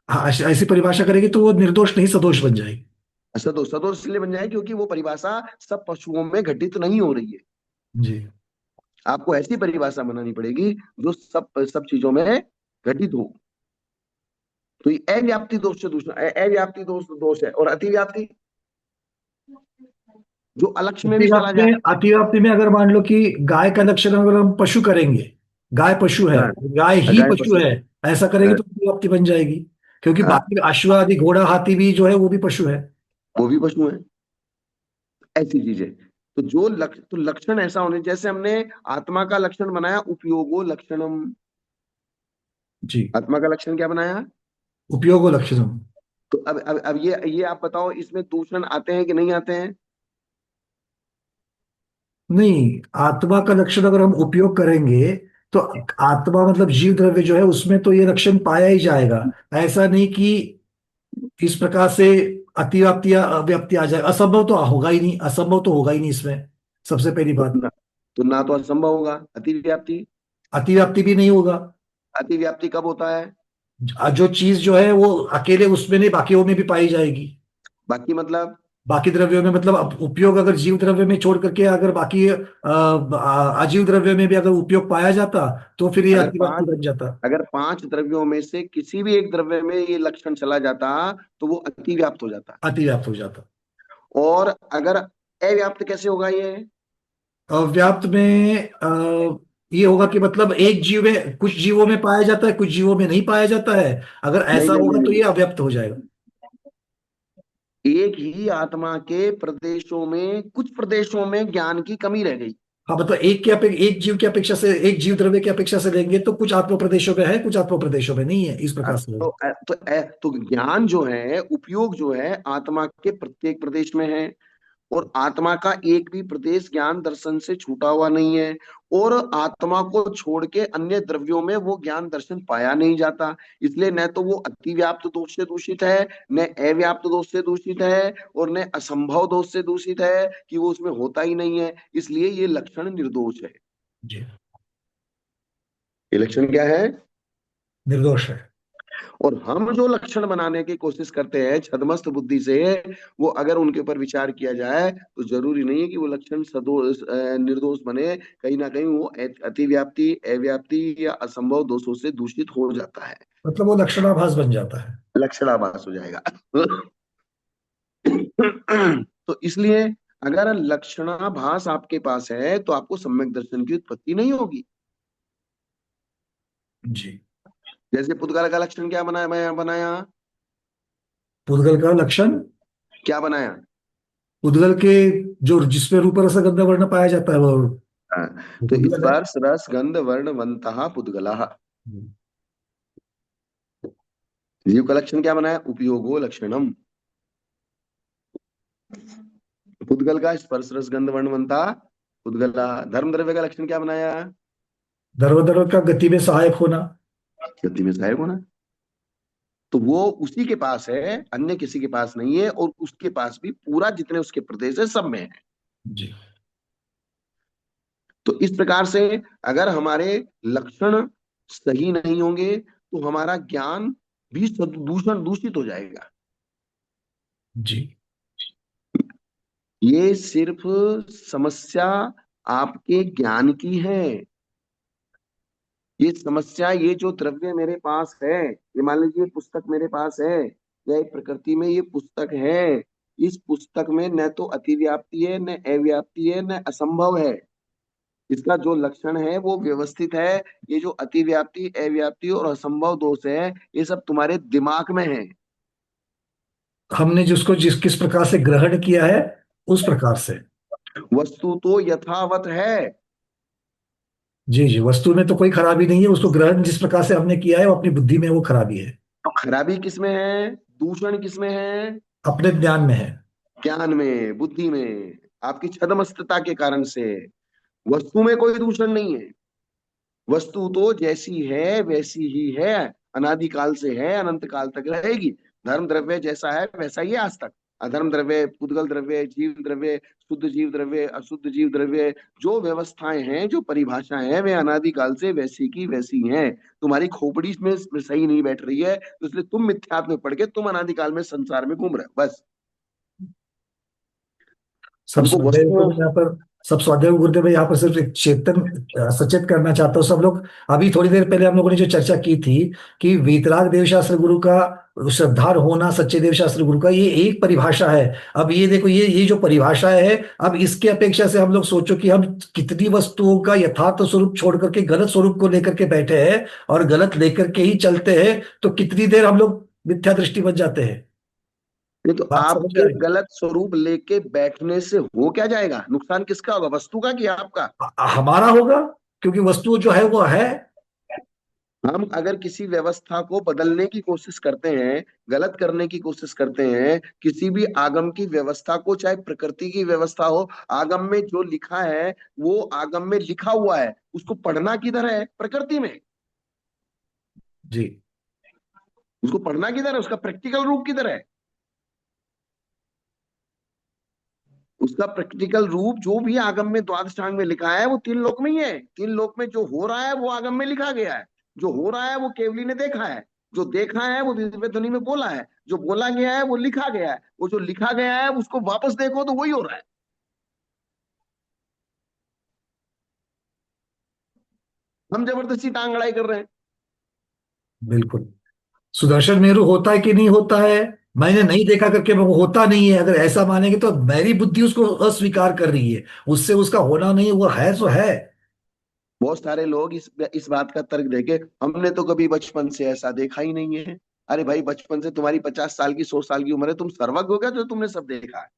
[SPEAKER 2] हाँ, ऐसी परिभाषा करेगी तो वो निर्दोष नहीं सदोष बन जाएगी।
[SPEAKER 1] सदोष, सदोष इसलिए बन जाए क्योंकि वो परिभाषा सब पशुओं में घटित नहीं हो रही है।
[SPEAKER 2] जी।
[SPEAKER 1] आपको ऐसी परिभाषा बनानी पड़ेगी जो सब सब चीजों में घटित हो। तो ये अव्याप्ति दोष से दूसरा अव्याप्ति दोष दोष है, और अतिव्याप्ति जो अलक्ष्य में भी चला
[SPEAKER 2] अतिव्याप्ति
[SPEAKER 1] जाए।
[SPEAKER 2] में अतिव्याप्ति में अगर मान लो कि गाय का लक्षण अगर हम पशु करेंगे, गाय पशु है,
[SPEAKER 1] हाँ,
[SPEAKER 2] गाय ही
[SPEAKER 1] गाय
[SPEAKER 2] पशु
[SPEAKER 1] पशु।
[SPEAKER 2] है, ऐसा करेंगे
[SPEAKER 1] हाँ,
[SPEAKER 2] तो अतिव्याप्ति बन जाएगी। क्योंकि
[SPEAKER 1] हाँ,
[SPEAKER 2] बाकी अश्व आदि, घोड़ा हाथी भी जो है वो भी पशु है।
[SPEAKER 1] वो भी पशु है। ऐसी चीजें। तो जो तो लक्षण ऐसा होने, जैसे हमने आत्मा का लक्षण बनाया उपयोगो लक्षणम।
[SPEAKER 2] जी।
[SPEAKER 1] आत्मा का लक्षण क्या बनाया?
[SPEAKER 2] उपयोग लक्षण।
[SPEAKER 1] तो अब ये आप बताओ इसमें दूषण आते हैं कि नहीं आते हैं?
[SPEAKER 2] नहीं, आत्मा का लक्षण अगर हम उपयोग करेंगे तो आत्मा मतलब जीव द्रव्य जो है उसमें तो ये लक्षण पाया ही जाएगा। ऐसा नहीं कि इस प्रकार से अतिव्याप्ति या अव्याप्ति आ जाए, असंभव तो होगा ही नहीं, असंभव तो होगा ही नहीं इसमें, सबसे पहली
[SPEAKER 1] तो
[SPEAKER 2] बात।
[SPEAKER 1] ना, तो ना तो असंभव होगा अतिव्याप्ति।
[SPEAKER 2] अतिव्याप्ति भी नहीं होगा।
[SPEAKER 1] अतिव्याप्ति कब होता है?
[SPEAKER 2] जो चीज जो है वो अकेले उसमें नहीं, बाकियों में भी पाई जाएगी।
[SPEAKER 1] बाकी मतलब?
[SPEAKER 2] बाकी द्रव्यों में मतलब उपयोग अगर जीव द्रव्य में छोड़ करके अगर बाकी अजीव द्रव्य में भी अगर उपयोग पाया जाता तो फिर ये
[SPEAKER 1] अगर
[SPEAKER 2] अतिव्याप्ति
[SPEAKER 1] पांच
[SPEAKER 2] बन जाता।
[SPEAKER 1] अगर 5 द्रव्यों में से किसी भी एक द्रव्य में ये लक्षण चला जाता तो वो अतिव्याप्त हो जाता।
[SPEAKER 2] अतिव्याप्त हो जाता।
[SPEAKER 1] और अगर अव्याप्त कैसे होगा ये?
[SPEAKER 2] व्याप्त में ये होगा कि मतलब एक जीव में, कुछ जीवों में पाया जाता है, कुछ जीवों में नहीं पाया जाता है। अगर
[SPEAKER 1] नहीं,
[SPEAKER 2] ऐसा
[SPEAKER 1] नहीं,
[SPEAKER 2] होगा
[SPEAKER 1] नहीं,
[SPEAKER 2] तो
[SPEAKER 1] नहीं।
[SPEAKER 2] ये अव्यक्त हो जाएगा।
[SPEAKER 1] एक ही आत्मा के प्रदेशों में, कुछ प्रदेशों में ज्ञान की कमी रह गई।
[SPEAKER 2] हाँ, मतलब एक जीव की अपेक्षा से, एक जीव द्रव्य की अपेक्षा से लेंगे तो कुछ आत्म प्रदेशों में है, कुछ आत्म प्रदेशों में नहीं है, इस प्रकार से
[SPEAKER 1] तो
[SPEAKER 2] होगा।
[SPEAKER 1] तो ज्ञान जो है, उपयोग जो है आत्मा के प्रत्येक प्रदेश में है, और आत्मा का एक भी प्रदेश ज्ञान दर्शन से छूटा हुआ नहीं है, और आत्मा को छोड़ के अन्य द्रव्यों में वो ज्ञान दर्शन पाया नहीं जाता। इसलिए न तो वो अति व्याप्त दोष से दूषित है, न अव्याप्त दोष से दूषित है, और न असंभव दोष से दूषित है कि वो उसमें होता ही नहीं है। इसलिए ये लक्षण निर्दोष है।
[SPEAKER 2] जी।
[SPEAKER 1] ये लक्षण क्या है?
[SPEAKER 2] निर्दोष है।
[SPEAKER 1] और हम जो लक्षण बनाने की कोशिश करते हैं छदमस्त बुद्धि से, वो अगर उनके ऊपर विचार किया जाए तो जरूरी नहीं है कि वो लक्षण सदोष निर्दोष बने। कहीं ना कहीं वो अतिव्याप्ति, अव्याप्ति या असंभव दोषों से दूषित हो जाता है,
[SPEAKER 2] मतलब वो लक्षणाभास बन जाता है।
[SPEAKER 1] लक्षणाभास हो जाएगा। तो इसलिए अगर लक्षणाभास आपके पास है तो आपको सम्यक दर्शन की उत्पत्ति नहीं होगी।
[SPEAKER 2] जी।
[SPEAKER 1] जैसे पुद्गल का लक्षण क्या बनाया, मैं बनाया
[SPEAKER 2] पुद्गल का लक्षण,
[SPEAKER 1] क्या बनाया?
[SPEAKER 2] पुद्गल के जो जिसमें रूप रस गंध वर्ण पाया जाता है वो
[SPEAKER 1] हाँ, तो
[SPEAKER 2] पुद्गल है।
[SPEAKER 1] स्पर्श रस गंध वर्णवंतः पुद्गलः। जीव का लक्षण क्या बनाया? उपयोगो लक्षणम। पुद्गल का स्पर्श रस गंध वर्णवंता पुद्गला। धर्म द्रव्य का लक्षण क्या बनाया?
[SPEAKER 2] धर्म धर्म का गति में सहायक होना।
[SPEAKER 1] गति में सहायक होना। तो वो उसी के पास है, अन्य किसी के पास नहीं है, और उसके पास भी पूरा जितने उसके प्रदेश है सब में है।
[SPEAKER 2] जी।
[SPEAKER 1] तो इस प्रकार से अगर हमारे लक्षण सही नहीं होंगे तो हमारा ज्ञान भी दूषण दूषित हो जाएगा।
[SPEAKER 2] जी।
[SPEAKER 1] ये सिर्फ समस्या आपके ज्ञान की है। ये समस्या, ये जो द्रव्य मेरे पास है, ये मान लीजिए पुस्तक मेरे पास है, या ये प्रकृति में ये पुस्तक है, इस पुस्तक में न तो अतिव्याप्ति है, न अव्याप्ति है, न असंभव है। इसका जो लक्षण है वो व्यवस्थित है। ये जो अतिव्याप्ति, अव्याप्ति और असंभव दोष है, ये सब तुम्हारे दिमाग में है।
[SPEAKER 2] हमने जिसको किस प्रकार से ग्रहण किया है उस प्रकार से।
[SPEAKER 1] वस्तु तो यथावत है।
[SPEAKER 2] जी जी, वस्तु में तो कोई खराबी नहीं है, उसको ग्रहण जिस प्रकार से हमने किया है वो अपनी बुद्धि में वो खराबी है।
[SPEAKER 1] तो खराबी किसमें है? दूषण किसमें है?
[SPEAKER 2] अपने ज्ञान में है।
[SPEAKER 1] ज्ञान में, बुद्धि में, आपकी छदमस्तता के कारण से। वस्तु में कोई दूषण नहीं है। वस्तु तो जैसी है वैसी ही है, अनादिकाल से है, अनंत काल तक रहेगी। धर्म द्रव्य जैसा है वैसा ही है आज तक। अधर्म द्रव्य, पुद्गल द्रव्य, जीव द्रव्य, शुद्ध जीव द्रव्य, अशुद्ध जीव द्रव्य, जो व्यवस्थाएं हैं, जो परिभाषाएं हैं, वे अनादिकाल से वैसी की वैसी हैं। तुम्हारी खोपड़ी में सही नहीं बैठ रही है, तो इसलिए तुम मिथ्यात्व में पड़ के तुम अनादिकाल में संसार में घूम रहे हो बस।
[SPEAKER 2] सब
[SPEAKER 1] हमको
[SPEAKER 2] स्वाध्याय को
[SPEAKER 1] वस्तुओं।
[SPEAKER 2] मैं यहाँ पर, सब स्वाध्याय को गुरुदेव मैं यहाँ पर सिर्फ एक चेतन सचेत करना चाहता हूँ सब लोग। अभी थोड़ी देर पहले हम लोगों ने जो चर्चा की थी कि वीतराग देव शास्त्र गुरु का श्रद्धार होना सच्चे देव शास्त्र गुरु का, ये एक परिभाषा है। अब ये देखो, ये जो परिभाषा है, अब इसके अपेक्षा से हम लोग सोचो कि हम कितनी वस्तुओं का यथार्थ स्वरूप छोड़ करके गलत स्वरूप को लेकर के बैठे हैं और गलत लेकर के ही चलते हैं, तो कितनी देर हम लोग मिथ्या दृष्टि बन जाते हैं।
[SPEAKER 1] नहीं तो
[SPEAKER 2] बात समझ में
[SPEAKER 1] आपके
[SPEAKER 2] आ रही
[SPEAKER 1] गलत स्वरूप लेके बैठने से हो क्या जाएगा? नुकसान किसका होगा? वस्तु का कि आपका?
[SPEAKER 2] हमारा होगा, क्योंकि वस्तु जो है वो है।
[SPEAKER 1] हम अगर किसी व्यवस्था को बदलने की कोशिश करते हैं, गलत करने की कोशिश करते हैं, किसी भी आगम की व्यवस्था को, चाहे प्रकृति की व्यवस्था हो, आगम में जो लिखा है वो आगम में लिखा हुआ है, उसको पढ़ना किधर है? प्रकृति में।
[SPEAKER 2] जी।
[SPEAKER 1] उसको पढ़ना किधर है? उसका प्रैक्टिकल रूप किधर है? उसका प्रैक्टिकल रूप जो भी आगम में द्वादशांग में लिखा है वो तीन लोक में ही है। तीन लोक में जो हो रहा है वो आगम में लिखा गया है। जो हो रहा है वो केवली ने देखा है। जो देखा है वो दिव्य ध्वनि में बोला है। जो बोला गया है वो लिखा गया है। वो जो लिखा गया है उसको वापस देखो तो वही हो रहा है। हम जबरदस्ती टांग अड़ाई कर रहे हैं।
[SPEAKER 2] बिल्कुल। सुदर्शन मेरू होता है कि नहीं होता है, मैंने नहीं देखा करके वो होता नहीं है, अगर ऐसा मानेंगे तो मेरी बुद्धि उसको अस्वीकार कर रही है, उससे उसका होना नहीं, वो है सो है।
[SPEAKER 1] बहुत सारे लोग इस बात का तर्क देके, हमने तो कभी बचपन से ऐसा देखा ही नहीं है। अरे भाई, बचपन से तुम्हारी 50 साल की 100 साल की उम्र है, तुम सर्वज्ञ हो गया जो तुमने सब देखा है?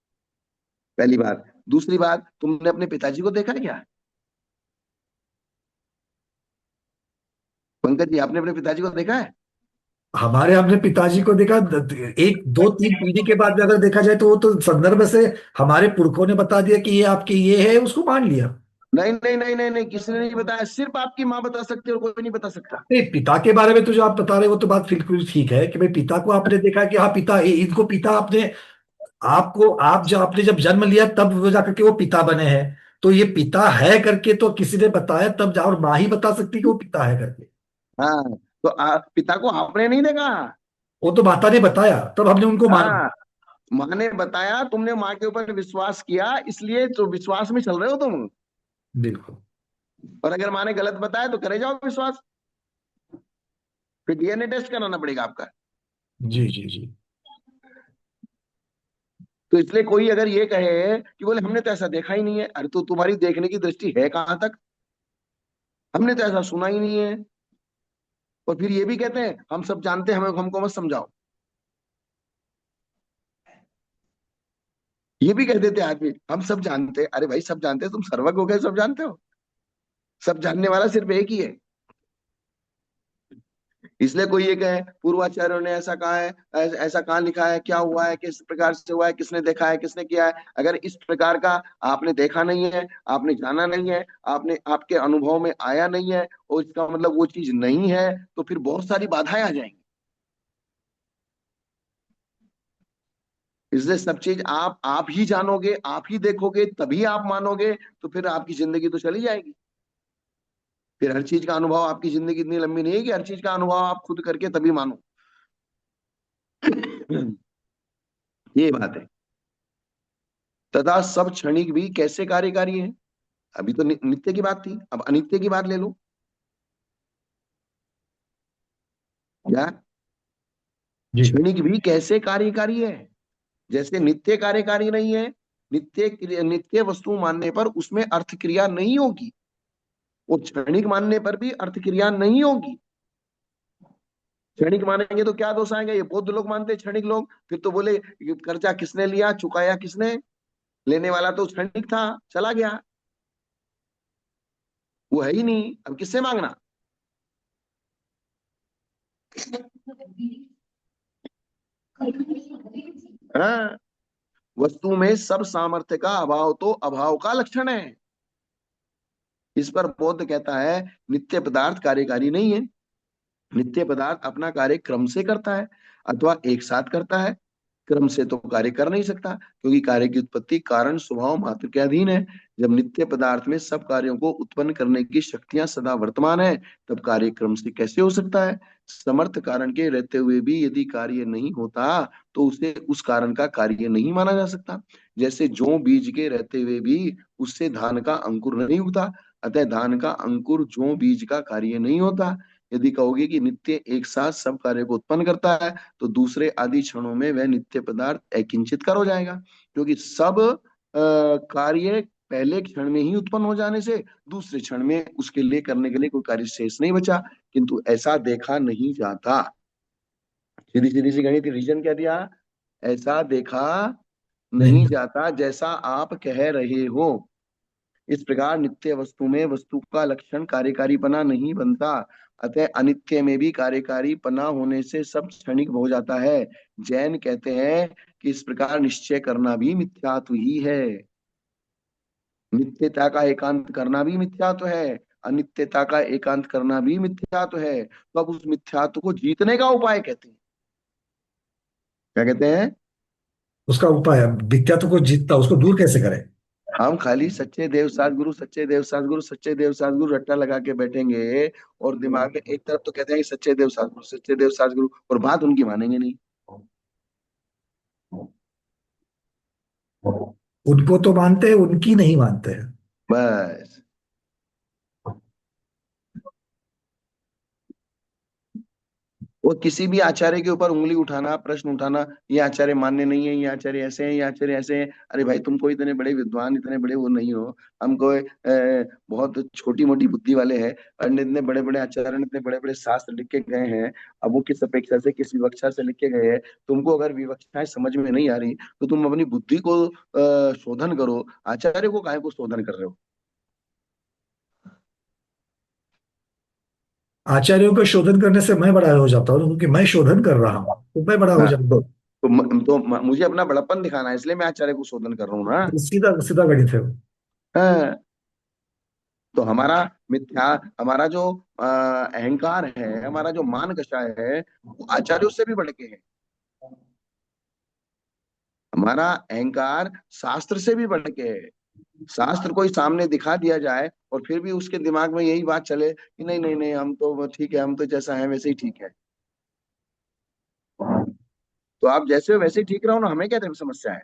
[SPEAKER 1] पहली बात। दूसरी बात, तुमने अपने पिताजी को देखा है क्या? पंकज जी, आपने अपने पिताजी को देखा है?
[SPEAKER 2] हमारे हमने पिताजी को देखा, एक दो तीन पीढ़ी के बाद में अगर देखा जाए तो वो तो संदर्भ से हमारे पुरखों ने बता दिया कि ये आपके ये है, उसको मान लिया।
[SPEAKER 1] नहीं नहीं नहीं नहीं नहीं, किसी ने नहीं बताया, सिर्फ आपकी माँ बता सकती है और कोई नहीं बता सकता।
[SPEAKER 2] नहीं, पिता के बारे में तो जो आप बता रहे हो वो तो बात बिल्कुल ठीक है कि भाई पिता को आपने देखा कि हाँ पिता, इनको पिता आपने, आपको, आप जब आपने जब जन्म लिया तब वो जाकर के वो पिता बने हैं। तो ये पिता है करके तो किसी ने बताया तब जा, और माँ ही बता सकती कि वो पिता है करके।
[SPEAKER 1] हाँ, तो पिता को आपने नहीं देखा।
[SPEAKER 2] वो तो माता ने बताया तब हमने उनको माना।
[SPEAKER 1] हाँ, माँ ने बताया, तुमने माँ के ऊपर विश्वास किया, इसलिए तो विश्वास में चल रहे हो तुम।
[SPEAKER 2] बिल्कुल।
[SPEAKER 1] और अगर माँ ने गलत बताया तो करे जाओ विश्वास, फिर डीएनए टेस्ट कराना पड़ेगा आपका।
[SPEAKER 2] जी जी जी।
[SPEAKER 1] तो इसलिए कोई अगर ये कहे कि बोले हमने तो ऐसा देखा ही नहीं है, अरे तो तुम्हारी देखने की दृष्टि है कहाँ तक? हमने तो ऐसा सुना ही नहीं है। और फिर ये भी कहते हैं हम सब जानते हैं, हमें हमको मत समझाओ। ये भी कह देते हैं आदमी, हम सब जानते हैं। अरे भाई, सब जानते हैं, तुम सर्वज्ञ हो गए, सब जानते हो? सब जानने वाला सिर्फ एक ही है। इसलिए कोई ये कहे पूर्वाचार्यों ने ऐसा कहा है, ऐसा कहाँ लिखा है, क्या हुआ है, किस प्रकार से हुआ है, किसने देखा है, किसने किया है, अगर इस प्रकार का आपने देखा नहीं है, आपने जाना नहीं है, आपने आपके अनुभव में आया नहीं है, और इसका मतलब वो चीज नहीं है, तो फिर बहुत सारी बाधाएं आ जाएंगी। इसलिए सब चीज आप ही जानोगे, आप ही देखोगे, तभी आप मानोगे। तो फिर आपकी जिंदगी तो चली जाएगी। फिर हर चीज का अनुभव, आपकी जिंदगी इतनी लंबी नहीं है कि हर चीज का अनुभव आप खुद करके तभी मानो। ये बात है। तथा सब क्षणिक भी कैसे कार्यकारी है। अभी तो नित्य की बात थी, अब अनित्य की बात ले लो। क्या?
[SPEAKER 2] जी।
[SPEAKER 1] क्षणिक भी कैसे कार्यकारी है। जैसे नित्य कार्यकारी नहीं है, नित्य वस्तु मानने पर उसमें अर्थ क्रिया नहीं होगी, वो क्षणिक मानने पर भी अर्थ क्रिया नहीं होगी। क्षणिक मानेंगे तो क्या दोष आएंगे? ये बौद्ध लोग मानते हैं क्षणिक लोग, फिर तो बोले ये कर्जा किसने लिया, चुकाया किसने? लेने वाला तो क्षणिक था, चला गया, वो है ही नहीं, अब किससे मांगना? हाँ, वस्तु में सब सामर्थ्य का अभाव तो अभाव का लक्षण है। इस पर बौद्ध कहता है नित्य पदार्थ कार्यकारी नहीं है। नित्य पदार्थ अपना कार्य क्रम से करता है, अथवा एक साथ करता है। क्रम से तो कार्य कर नहीं सकता, क्योंकि कार्य की उत्पत्ति कारण स्वभाव मात्र के अधीन है। जब नित्य पदार्थ में सब कार्यों को उत्पन्न करने की शक्तियां सदा वर्तमान है, तब कार्य क्रम से कैसे हो सकता है? समर्थ कारण के रहते हुए भी यदि कार्य नहीं होता, तो उसे उस कारण का कार्य नहीं माना जा सकता। जैसे जौ बीज के रहते हुए भी उससे धान का अंकुर नहीं उगता, अतः धान का अंकुर जौ बीज का कार्य नहीं होता। यदि कहोगे कि नित्य एक साथ सब कार्य को उत्पन्न करता है, तो दूसरे आदि क्षणों में वह नित्य पदार्थ अकिंचित कर हो जाएगा, क्योंकि सब कार्य पहले क्षण में ही उत्पन्न हो जाने से दूसरे क्षण में उसके लिए करने के लिए कोई कार्य शेष नहीं बचा। किंतु ऐसा देखा नहीं जाता। सीधी सीधी सी गणित रीजन क्या दिया? ऐसा देखा
[SPEAKER 2] नहीं।
[SPEAKER 1] नहीं जाता जैसा आप कह रहे हो। इस प्रकार नित्य वस्तु में वस्तु का लक्षण कार्यकारीपना नहीं बनता, अतः अनित्य में भी कार्यकारीपना होने से सब क्षणिक हो जाता है। जैन कहते हैं कि इस प्रकार निश्चय करना भी मिथ्यात्व ही है। नित्यता का एकांत करना भी मिथ्यात्व है, अनित्यता का एकांत करना भी मिथ्यात्व है। तो अब उस मिथ्यात्व को जीतने का उपाय कहते हैं, क्या कहते हैं?
[SPEAKER 2] उसका उपाय, विद्यात्व को जीतता उसको दूर कैसे करें?
[SPEAKER 1] हम खाली सच्चे देव सात गुरु, सच्चे देव सात गुरु, सच्चे देव सात गुरु रट्टा लगा के बैठेंगे, और दिमाग में एक तरफ तो कहते हैं कि सच्चे देव सात गुरु, सच्चे देव सात गुरु, और बात उनकी मानेंगे नहीं।
[SPEAKER 2] उनको तो मानते हैं, उनकी नहीं मानते हैं।
[SPEAKER 1] बस। वो किसी भी आचार्य के ऊपर उंगली उठाना, प्रश्न उठाना, ये आचार्य मान्य नहीं है, ये आचार्य ऐसे हैं, ये आचार्य ऐसे हैं। अरे भाई, तुम कोई इतने बड़े विद्वान, इतने बड़े वो नहीं हो। हम कोई बहुत छोटी मोटी बुद्धि वाले हैं। और इतने बड़े बड़े आचार्य ने इतने बड़े बड़े शास्त्र लिख के गए हैं, अब वो किस अपेक्षा से, किस विवक्षा से लिख के गए हैं? तुमको अगर विवक्षाएं समझ में नहीं आ रही, तो तुम अपनी बुद्धि को शोधन करो, आचार्य को काहे को शोधन कर रहे हो?
[SPEAKER 2] आचार्यों का शोधन करने से मैं बड़ा हो जाता हूँ, क्योंकि मैं शोधन कर रहा हूँ तो मैं बड़ा हो
[SPEAKER 1] हाँ,
[SPEAKER 2] जाऊंगा।
[SPEAKER 1] मुझे अपना बड़प्पन दिखाना है, इसलिए मैं आचार्य को शोधन कर रहा हूँ ना।
[SPEAKER 2] तो सीधा सीधा गणित है वो।
[SPEAKER 1] हाँ, तो हमारा मिथ्या, हमारा जो अहंकार है, हमारा जो मान कषाय है, वो आचार्यों से भी बढ़ के है। हमारा अहंकार शास्त्र से भी बढ़ के है। शास्त्र कोई सामने दिखा दिया जाए और फिर भी उसके दिमाग में यही बात चले कि नहीं नहीं नहीं, हम तो ठीक है, हम तो जैसा है वैसे ही ठीक है। तो आप जैसे हो वैसे ही ठीक रहो ना, हमें क्या समस्या है?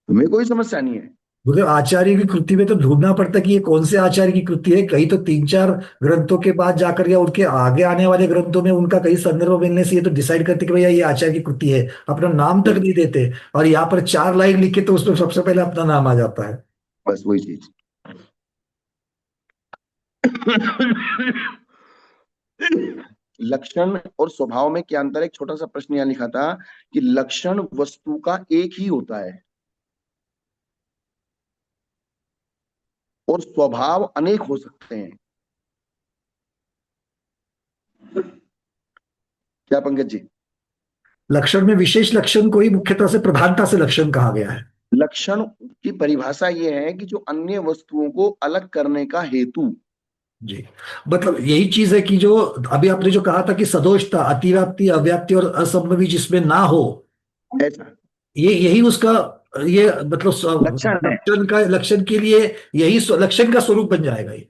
[SPEAKER 1] हमें कोई समस्या नहीं है।
[SPEAKER 2] मतलब आचार्य की कृति में तो ढूंढना पड़ता है कि ये कौन से आचार्य की कृति है। कहीं तो तीन चार ग्रंथों के बाद जाकर या उनके आगे आने वाले ग्रंथों में उनका कहीं संदर्भ मिलने से ये तो डिसाइड करते कि भैया ये आचार्य की कृति है। अपना नाम तक
[SPEAKER 1] नहीं,
[SPEAKER 2] नहीं देते, और यहाँ पर चार लाइन लिखे तो उसमें सबसे पहले अपना नाम आ जाता है।
[SPEAKER 1] बस वही चीज। लक्षण और स्वभाव में क्या अंतर है? एक छोटा सा प्रश्न यहाँ लिखा था कि लक्षण वस्तु का एक ही होता है और स्वभाव अनेक हो सकते हैं। क्या पंकज जी?
[SPEAKER 2] लक्षण में विशेष लक्षण को ही मुख्यतः से प्रधानता से लक्षण कहा गया है।
[SPEAKER 1] लक्षण की परिभाषा ये है कि जो अन्य वस्तुओं को अलग करने का हेतु।
[SPEAKER 2] जी। मतलब यही चीज है कि जो अभी आपने जो कहा था कि सदोषता, अतिव्याप्ति, अव्याप्ति और असंभवी जिसमें ना हो,
[SPEAKER 1] ऐसा
[SPEAKER 2] ये यही उसका, ये मतलब
[SPEAKER 1] लक्षण है।
[SPEAKER 2] लक्षण का, लक्षण के लिए यही लक्षण का स्वरूप बन जाएगा ये।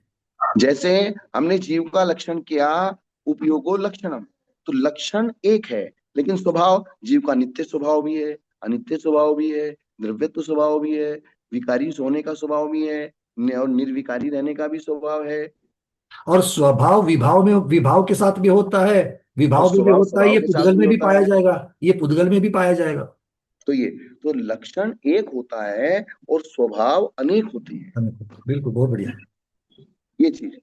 [SPEAKER 1] जैसे हमने जीव का लक्षण किया, उपयोगो लक्षणम, तो लक्षण एक है, लेकिन स्वभाव जीव का नित्य स्वभाव भी है, अनित्य स्वभाव भी है, द्रव्यत्व स्वभाव भी है, विकारी होने का स्वभाव भी है, और निर्विकारी रहने का भी स्वभाव है।
[SPEAKER 2] और स्वभाव विभाव में, विभाव के साथ भी होता है,
[SPEAKER 1] और
[SPEAKER 2] विभाव में भी
[SPEAKER 1] स्वभाव
[SPEAKER 2] होता है,
[SPEAKER 1] स्वभाव
[SPEAKER 2] ये
[SPEAKER 1] के साथ
[SPEAKER 2] पुद्गल
[SPEAKER 1] भी
[SPEAKER 2] में भी
[SPEAKER 1] होता
[SPEAKER 2] पाया
[SPEAKER 1] है।
[SPEAKER 2] जाएगा। ये पुद्गल में भी पाया जाएगा।
[SPEAKER 1] तो ये, तो लक्षण एक होता है और स्वभाव अनेक होते हैं।
[SPEAKER 2] बिल्कुल, बहुत बढ़िया।
[SPEAKER 1] ये चीज।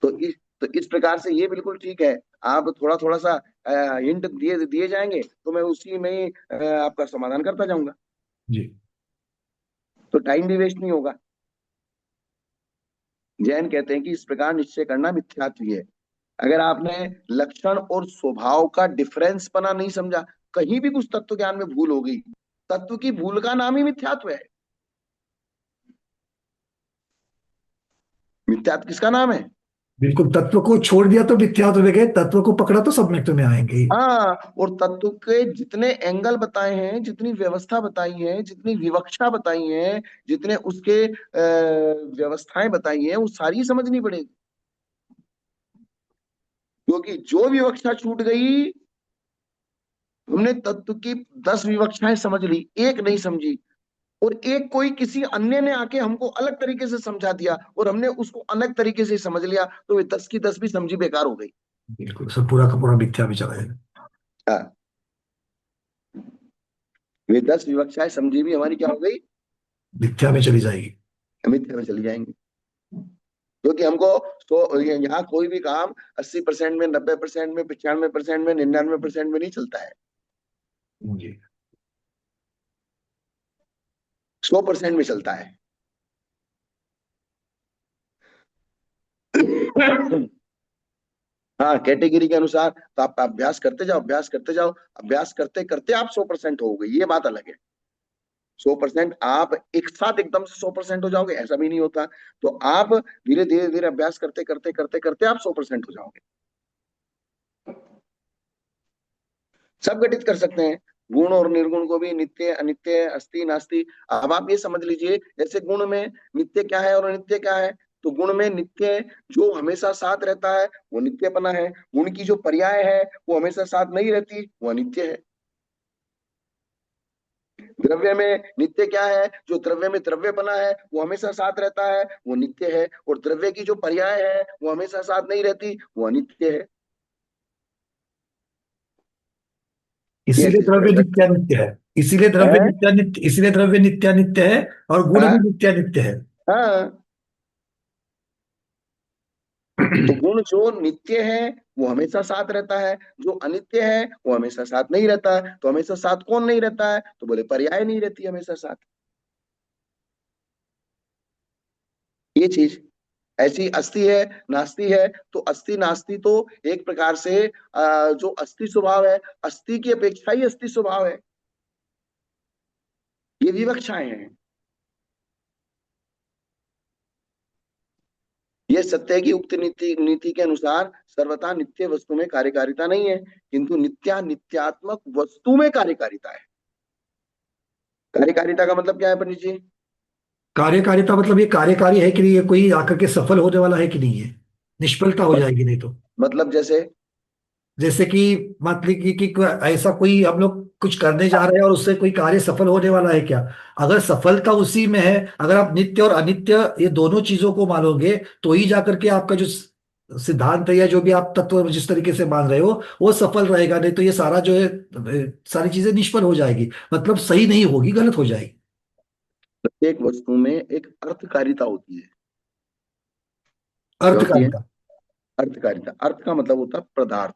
[SPEAKER 1] तो इस प्रकार से ये बिल्कुल ठीक है। आप थोड़ा थोड़ा सा हिंट दिए दिए जाएंगे तो मैं उसी में ही आपका समाधान करता जाऊंगा,
[SPEAKER 2] जी।
[SPEAKER 1] तो टाइम भी वेस्ट नहीं होगा। जैन कहते हैं कि इस प्रकार निश्चय करना मिथ्यात्व ही है। अगर आपने लक्षण और स्वभाव का डिफरेंस पना नहीं समझा, कहीं भी कुछ तत्व ज्ञान में भूल हो गई, तत्व की भूल का नाम ही मिथ्यात्व है। मिथ्यात्व किसका नाम है?
[SPEAKER 2] बिल्कुल, तत्व को छोड़ दिया तो मिथ्यात्व में गए, तत्व को पकड़ा तो सब में आएंगे ही।
[SPEAKER 1] हाँ, और तत्व के जितने एंगल बताए हैं, जितनी व्यवस्था बताई है, जितनी विवक्षा बताई है, जितने उसके व्यवस्थाएं बताई हैं, वो सारी समझनी पड़ेगी। क्योंकि जो विवक्षा छूट गई, हमने तत्व की 10 विवक्षाएं समझ ली, एक नहीं समझी, और एक कोई किसी अन्य ने आके हमको अलग तरीके से समझा दिया और हमने उसको अलग तरीके से समझ लिया, तो वे 10 की 10 भी समझी बेकार हो गई।
[SPEAKER 2] बिल्कुल, सब पूरा का पूरा मिथ्या भी चला जाएगा।
[SPEAKER 1] हाँ, वे 10 विवक्षाएं समझी भी हमारी क्या हो गई?
[SPEAKER 2] मिथ्या में चली जाएगी।
[SPEAKER 1] मिथ्या में चली जाएंगी। क्योंकि हमको तो यहाँ कोई भी काम 80% में, 90% में, 95% में, 99% में नहीं चलता है।
[SPEAKER 2] जी।
[SPEAKER 1] 100% में चलता है। हाँ, कैटेगरी के अनुसार तो आप अभ्यास करते जाओ, अभ्यास करते जाओ, अभ्यास करते करते आप 100% हो गए, ये बात अलग है। 100% आप एक साथ एकदम से 100% हो जाओगे, ऐसा भी नहीं होता। तो आप धीरे धीरे धीरे अभ्यास करते करते करते करते आप 100% हो जाओगे। सब घटित कर सकते हैं, गुण और निर्गुण को भी, नित्य अनित्य, अस्ति नास्ति। अब आप ये समझ लीजिए, जैसे गुण में नित्य क्या है और अनित्य क्या है। तो गुण में नित्य जो हमेशा साथ रहता है वो नित्यपना है। गुण की जो पर्याय है वो हमेशा साथ नहीं रहती, वो अनित्य है। द्रव्य में नित्य क्या है? जो द्रव्य में द्रव्यपना है वो हमेशा साथ रहता है, वो नित्य है। और द्रव्य की जो पर्याय है वो हमेशा साथ नहीं रहती, वो अनित्य है। ये
[SPEAKER 2] इसीलिए
[SPEAKER 1] चीज
[SPEAKER 2] द्रव्य
[SPEAKER 1] ध्यान रखना
[SPEAKER 2] नित्यानित्य है। इसीलिए द्रव्य
[SPEAKER 1] है।
[SPEAKER 2] नित्यानित्य, इसीलिए द्रव्य नित्यानित्य है, और गुण भी
[SPEAKER 1] हाँ,
[SPEAKER 2] नित्यानित्य है।
[SPEAKER 1] हाँ। तो गुण जो नित्य है वो हमेशा साथ रहता है, जो अनित्य है वो हमेशा साथ नहीं रहता है। तो हमेशा साथ कौन नहीं रहता है? तो बोले पर्याय नहीं रहती हमेशा साथ। ये चीज ऐसी अस्थि है, नास्ति है। तो अस्थि नास्ति तो एक प्रकार से जो अस्थि स्वभाव है, अस्थि की अपेक्षा ही अस्थि स्वभाव है। ये विवक्षाएं हैं। ये सत्य है कि उक्त नीति नीति के अनुसार सर्वथा नित्य वस्तु में कार्यकारिता नहीं है, किंतु नित्यात्मक वस्तु में कार्यकारिता है। कार्यकारिता का मतलब क्या है पंडित जी?
[SPEAKER 2] कार्यकारिता मतलब ये कार्यकारी है कि नहीं, ये कोई आकर के सफल होने वाला है कि नहीं है, निष्फलता हो
[SPEAKER 1] मत,
[SPEAKER 2] जाएगी नहीं तो।
[SPEAKER 1] मतलब जैसे?
[SPEAKER 2] जैसे कि मान ली ऐसा कोई हम लोग कुछ करने जा रहे हैं और उससे कोई कार्य सफल होने वाला है क्या? अगर सफलता उसी में है, अगर आप नित्य और अनित्य ये दोनों चीजों को मानोगे तो ही जाकर के आपका जो सिद्धांत है या जो भी आप तत्व जिस तरीके से मान रहे हो वो सफल रहेगा, नहीं तो ये सारा जो है सारी चीजें निष्फल हो जाएगी, मतलब सही नहीं होगी, गलत हो जाएगी।
[SPEAKER 1] प्रत्येक वस्तु में एक अर्थकारिता होती है। क्या होती है?
[SPEAKER 2] अर्थकारिता।
[SPEAKER 1] अर्थकारिता, अर्थ का मतलब होता है पदार्थ।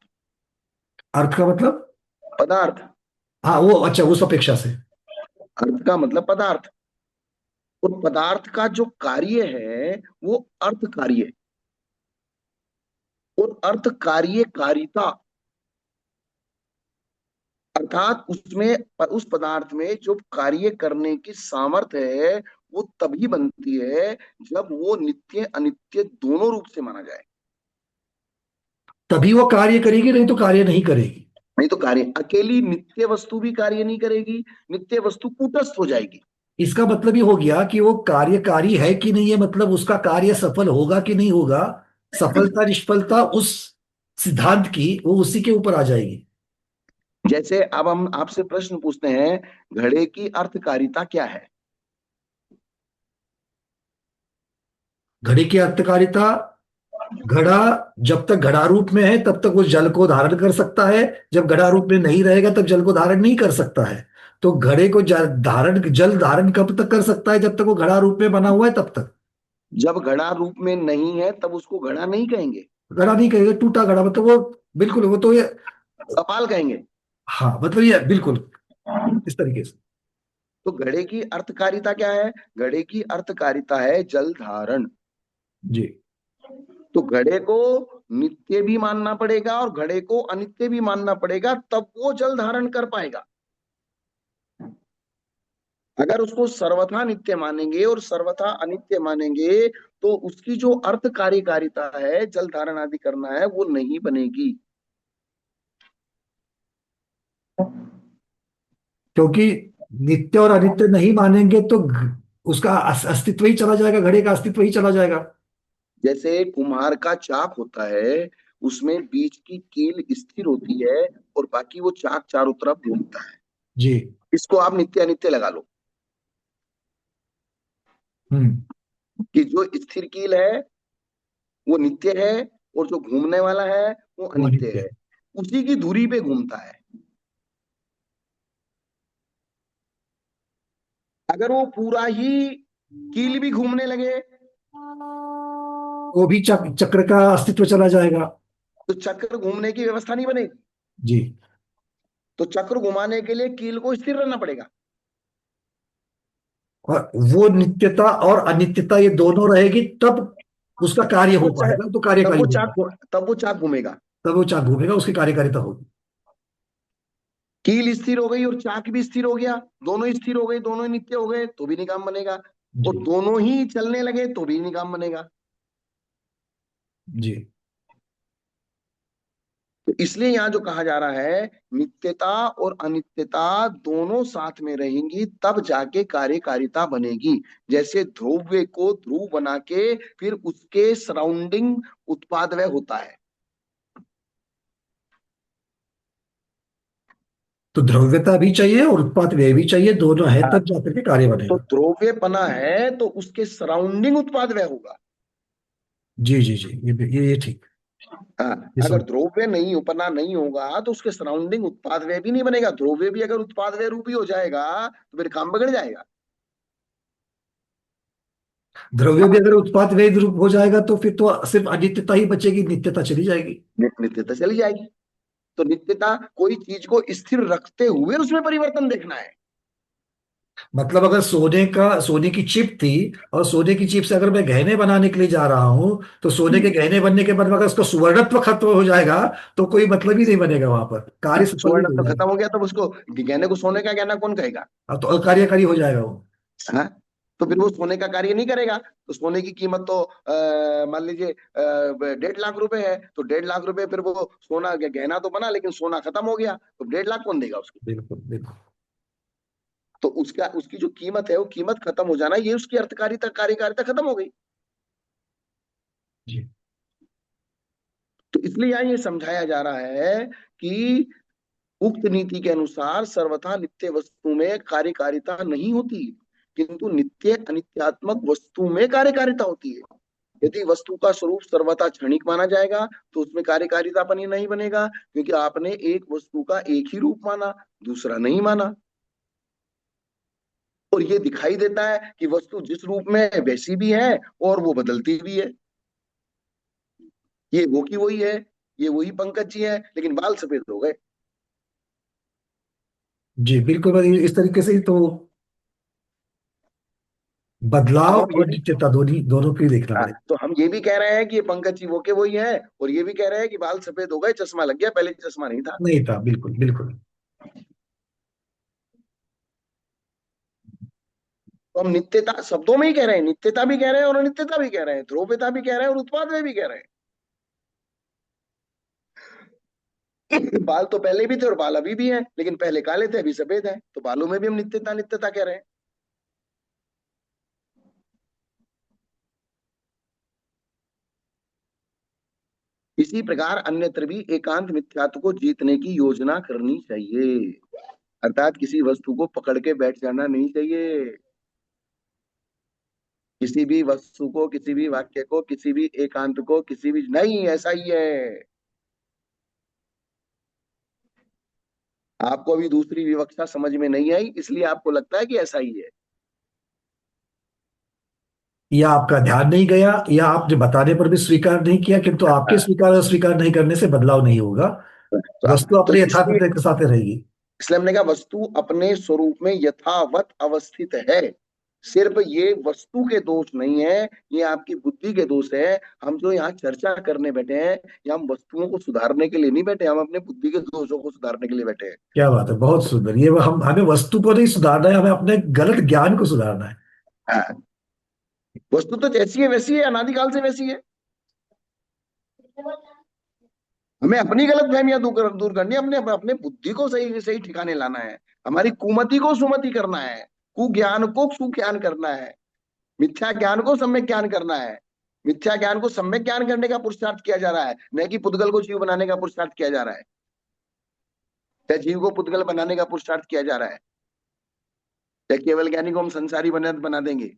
[SPEAKER 2] अर्थ का मतलब?
[SPEAKER 1] पदार्थ।
[SPEAKER 2] हाँ वो अच्छा, उस अपेक्षा से।
[SPEAKER 1] अर्थ का मतलब पदार्थ। और पदार्थ का जो कार्य है वो अर्थ कार्य है। और अर्थ कार्य कारिता, अर्थात उसमें उस पदार्थ में जो कार्य करने की सामर्थ्य है वो तभी बनती है जब वो नित्य अनित्य दोनों रूप से माना जाए।
[SPEAKER 2] तभी वो कार्य करेगी, नहीं तो कार्य नहीं करेगी।
[SPEAKER 1] नहीं तो कार्य, अकेली नित्य वस्तु भी कार्य नहीं करेगी, नित्य वस्तु कूटस्थ हो जाएगी।
[SPEAKER 2] इसका मतलब ये हो गया कि वो कार्यकारी है कि नहीं है, मतलब उसका कार्य सफल होगा कि नहीं होगा, सफलता निष्फलता उस सिद्धांत की वो उसी के ऊपर आ जाएगी।
[SPEAKER 1] जैसे अब हम आपसे प्रश्न पूछते हैं, घड़े की अर्थकारिता क्या है?
[SPEAKER 2] घड़ी की अर्थकारिता, घड़ा जब तक घड़ा रूप में है तब तक वो जल को धारण कर सकता है, जब घड़ा रूप में नहीं रहेगा तब जल को धारण नहीं कर सकता है। तो घड़े को जल धारण कब तक कर सकता है? जब तक वो घड़ा रूप में बना हुआ है तब तक।
[SPEAKER 1] जब घड़ा रूप में नहीं है तब उसको घड़ा नहीं कहेंगे,
[SPEAKER 2] घड़ा नहीं कहेगा, टूटा घड़ा, मतलब वो बिल्कुल वो तो ये।
[SPEAKER 1] कपाल कहेंगे।
[SPEAKER 2] हाँ मतलब ये बिल्कुल इस तरीके से।
[SPEAKER 1] तो घड़े की अर्थकारिता क्या है? घड़े की अर्थकारिता है जल धारण।
[SPEAKER 2] जी।
[SPEAKER 1] तो घड़े को नित्य भी मानना पड़ेगा और घड़े को अनित्य भी मानना पड़ेगा, तब वो जल धारण कर पाएगा। अगर उसको सर्वथा नित्य मानेंगे और सर्वथा अनित्य मानेंगे तो उसकी जो अर्थ कार्यकारिता है, जल धारण आदि करना है, वो नहीं बनेगी।
[SPEAKER 2] क्योंकि नित्य और अनित्य नहीं मानेंगे तो उसका अस्तित्व ही चला जाएगा, घड़े का अस्तित्व ही चला जाएगा।
[SPEAKER 1] जैसे कुम्हार का चाक होता है, उसमें बीच की कील स्थिर होती है और बाकी वो चाक चारों तरफ घूमता है।
[SPEAKER 2] जी।
[SPEAKER 1] इसको आप नित्य अनित्य लगा लो
[SPEAKER 2] हम्म।
[SPEAKER 1] कि जो स्थिर कील है वो नित्य है और जो घूमने वाला है वो
[SPEAKER 2] वो
[SPEAKER 1] अनित्य
[SPEAKER 2] अनित्य
[SPEAKER 1] है।
[SPEAKER 2] है।
[SPEAKER 1] उसी की धुरी पे घूमता है। अगर वो पूरा ही कील भी घूमने लगे
[SPEAKER 2] वो भी चक्र का अस्तित्व चला जाएगा।
[SPEAKER 1] तो चक्र घूमने की व्यवस्था नहीं बनेगी।
[SPEAKER 2] जी।
[SPEAKER 1] तो चक्र घुमाने के लिए कील को स्थिर रहना पड़ेगा।
[SPEAKER 2] और वो नित्यता और अनित्यता ये दोनों रहेगी तब उसका कार्य
[SPEAKER 1] तब वो
[SPEAKER 2] हो पाएगा, तो कार्यकारी होगा।
[SPEAKER 1] तब वो चाक घूमेगा।
[SPEAKER 2] तब वो चाक घूमेगा, उसकी कार्यकारिता होगी।
[SPEAKER 1] कील स्थिर हो गई और चाक भी स्थिर हो गया, दोनों ही स्थिर हो गए, दोनों ही नित्य हो गए, तो भी निकाम बनेगा।
[SPEAKER 2] जी।
[SPEAKER 1] और दोनों ही चलने लगे तो भी निकाम बनेगा।
[SPEAKER 2] जी।
[SPEAKER 1] तो इसलिए यहां जो कहा जा रहा है, नित्यता और अनित्यता दोनों साथ में रहेंगी तब जाके कार्यकारिता बनेगी। जैसे ध्रुव को ध्रुव बना के फिर उसके सराउंडिंग उत्पादवय होता है।
[SPEAKER 2] तो द्रव्यता भी चाहिए और उत्पाद व्यय भी चाहिए, दोनों है
[SPEAKER 1] हाँ,
[SPEAKER 2] तब जाकर के कार्य
[SPEAKER 1] तो
[SPEAKER 2] बनेगा।
[SPEAKER 1] द्रव्यपना है तो उसके सराउंडिंग उत्पादवय होगा।
[SPEAKER 2] जी जी जी, ये ठीक।
[SPEAKER 1] हाँ,
[SPEAKER 2] ये
[SPEAKER 1] अगर
[SPEAKER 2] समझ।
[SPEAKER 1] द्रव्य नहीं उपना नहीं होगा तो उसके सराउंडिंग उत्पाद व्यय भी नहीं बनेगा। द्रव्य भी अगर उत्पाद व्यय रूपी हो जाएगा तो फिर काम बिगड़ जाएगा।
[SPEAKER 2] द्रव्य भी अगर उत्पाद व्यय रूप हो जाएगा तो फिर तो सिर्फ अनित्यता ही बचेगी, नित्यता चली जाएगी।
[SPEAKER 1] नित्यता चली जाएगी। तो नित्यता कोई चीज को स्थिर रखते हुए उसमें परिवर्तन देखना है।
[SPEAKER 2] मतलब अगर सोने की चिप थी, और सोने की चिप से अगर मैं गहने बनाने के लिए जा रहा हूं, तो सोने के गहने बनने के बाद अगर उसका सुवर्णत्व खत्म हो जाएगा, तो कोई मतलब ही नहीं बनेगा, वहां पर कार्य सफल नहीं
[SPEAKER 1] सुवर्ण
[SPEAKER 2] हो
[SPEAKER 1] तो
[SPEAKER 2] जाएगा।
[SPEAKER 1] खत्म हो गया, तब उसको गहने को सोने का गहना कौन कहेगा?
[SPEAKER 2] अब तो अकार्यकारी हो जाएगा वो।
[SPEAKER 1] हाँ, तो फिर वो सोने का कार्य नहीं करेगा। तो सोने की कीमत तो मान लीजिए 1.5 लाख रुपए है, तो 1.5 लाख रुपए फिर वो सोना गहना तो बना, लेकिन सोना खत्म हो गया, तो 1.5 लाख कौन देगा उसको?
[SPEAKER 2] बिल्कुल बिल्कुल।
[SPEAKER 1] तो उसका उसकी जो कीमत है वो कीमत खत्म हो जाना, ये उसकी अर्थकारिता कार्यकारिता खत्म हो गई।
[SPEAKER 2] जी।
[SPEAKER 1] तो इसलिए यहाँ ये समझाया जा रहा है कि उक्त नीति के अनुसार सर्वथा नित्य वस्तु में कार्यकारिता नहीं होती, किंतु नित्य अनित्यात्मक वस्तु में कार्यकारिता होती है। यदि वस्तु का स्वरूप सर्वथा क्षणिक माना जाएगा, तो उसमें कार्यकारिता बनी नहीं बनेगा, क्योंकि आपने एक वस्तु का एक ही रूप माना, दूसरा नहीं माना। और ये दिखाई देता है कि वस्तु जिस रूप में है वैसी भी है, और वो बदलती भी है। ये वो की वही है, ये वही पंकज जी है, लेकिन बाल सफेद हो गए।
[SPEAKER 2] जी बिल्कुल, बस इस तरीके से ही तो
[SPEAKER 1] अब
[SPEAKER 2] बदलाव
[SPEAKER 1] हम ये
[SPEAKER 2] और
[SPEAKER 1] भी
[SPEAKER 2] नित्यता दोनों दोनों को ही देखना पड़ेगा।
[SPEAKER 1] तो हम ये भी कह रहे हैं कि ये पंकज जी वो के वही है, और ये भी कह रहे हैं कि बाल सफेद हो गए, चश्मा लग गया, पहले चश्मा नहीं था।
[SPEAKER 2] नहीं था, बिल्कुल बिल्कुल।
[SPEAKER 1] तो हम नित्यता शब्दों में ही कह रहे हैं, नित्यता भी कह रहे हैं और अनित्यता भी कह रहे हैं, ध्रुवता भी कह रहे हैं और उत्पाद में भी कह रहे हैं। बाल तो पहले भी थे और बाल अभी भी हैं, लेकिन पहले काले थे अभी सफेद है, तो बालों में भी हम नित्यता नित्यता कह रहे हैं। इसी प्रकार अन्यत्र भी एकांत मिथ्यात्व को जीतने की योजना करनी चाहिए। अर्थात किसी वस्तु को पकड़ के बैठ जाना नहीं चाहिए। किसी भी वस्तु को, किसी भी वाक्य को, किसी भी एकांत को, किसी भी नहीं, ऐसा ही है। आपको अभी दूसरी विवक्षा समझ में नहीं आई, इसलिए आपको लगता है कि ऐसा ही है।
[SPEAKER 2] या आपका ध्यान नहीं गया, या आपने बताने पर भी स्वीकार नहीं किया, किंतु आपके
[SPEAKER 1] हाँ,
[SPEAKER 2] स्वीकार और स्वीकार नहीं करने से बदलाव नहीं होगा। वस्तु
[SPEAKER 1] तो
[SPEAKER 2] अपने
[SPEAKER 1] इसलिए
[SPEAKER 2] यथार्थ के साथ रहेगी।
[SPEAKER 1] इसलिए हमने कहा वस्तु अपने स्वरूप में यथावत अवस्थित है। सिर्फ ये वस्तु के दोष नहीं है, ये आपकी बुद्धि के दोष है। हम जो यहाँ चर्चा करने बैठे हैं, ये हम वस्तुओं को सुधारने के लिए नहीं बैठे, हम अपने बुद्धि के दोषों को सुधारने के लिए बैठे हैं।
[SPEAKER 2] क्या बात है, बहुत सुंदर। ये हम हमें वस्तु को नहीं सुधारना है, हमें अपने गलत ज्ञान को सुधारना है।
[SPEAKER 1] हाँ, वस्तु तो जैसी है वैसी है, अनादिकाल से वैसी है। हमें अपनी गलत फहमियां दूर करनी है, अपने अपने बुद्धि को सही सही ठिकाने लाना है। हमारी कुमति को सुमति करना है, कुज्ञान को सुज्ञान करना है, मिथ्या ज्ञान को सम्यक ज्ञान करना है। मिथ्या ज्ञान को सम्यक ज्ञान करने का पुरुषार्थ किया जा रहा है, न कि पुद्गल को जीव बनाने का पुरुषार्थ किया जा रहा है, या जीव को पुद्गल बनाने का पुरुषार्थ किया जा रहा है, या केवल ज्ञानी को हम संसारी बना देंगे।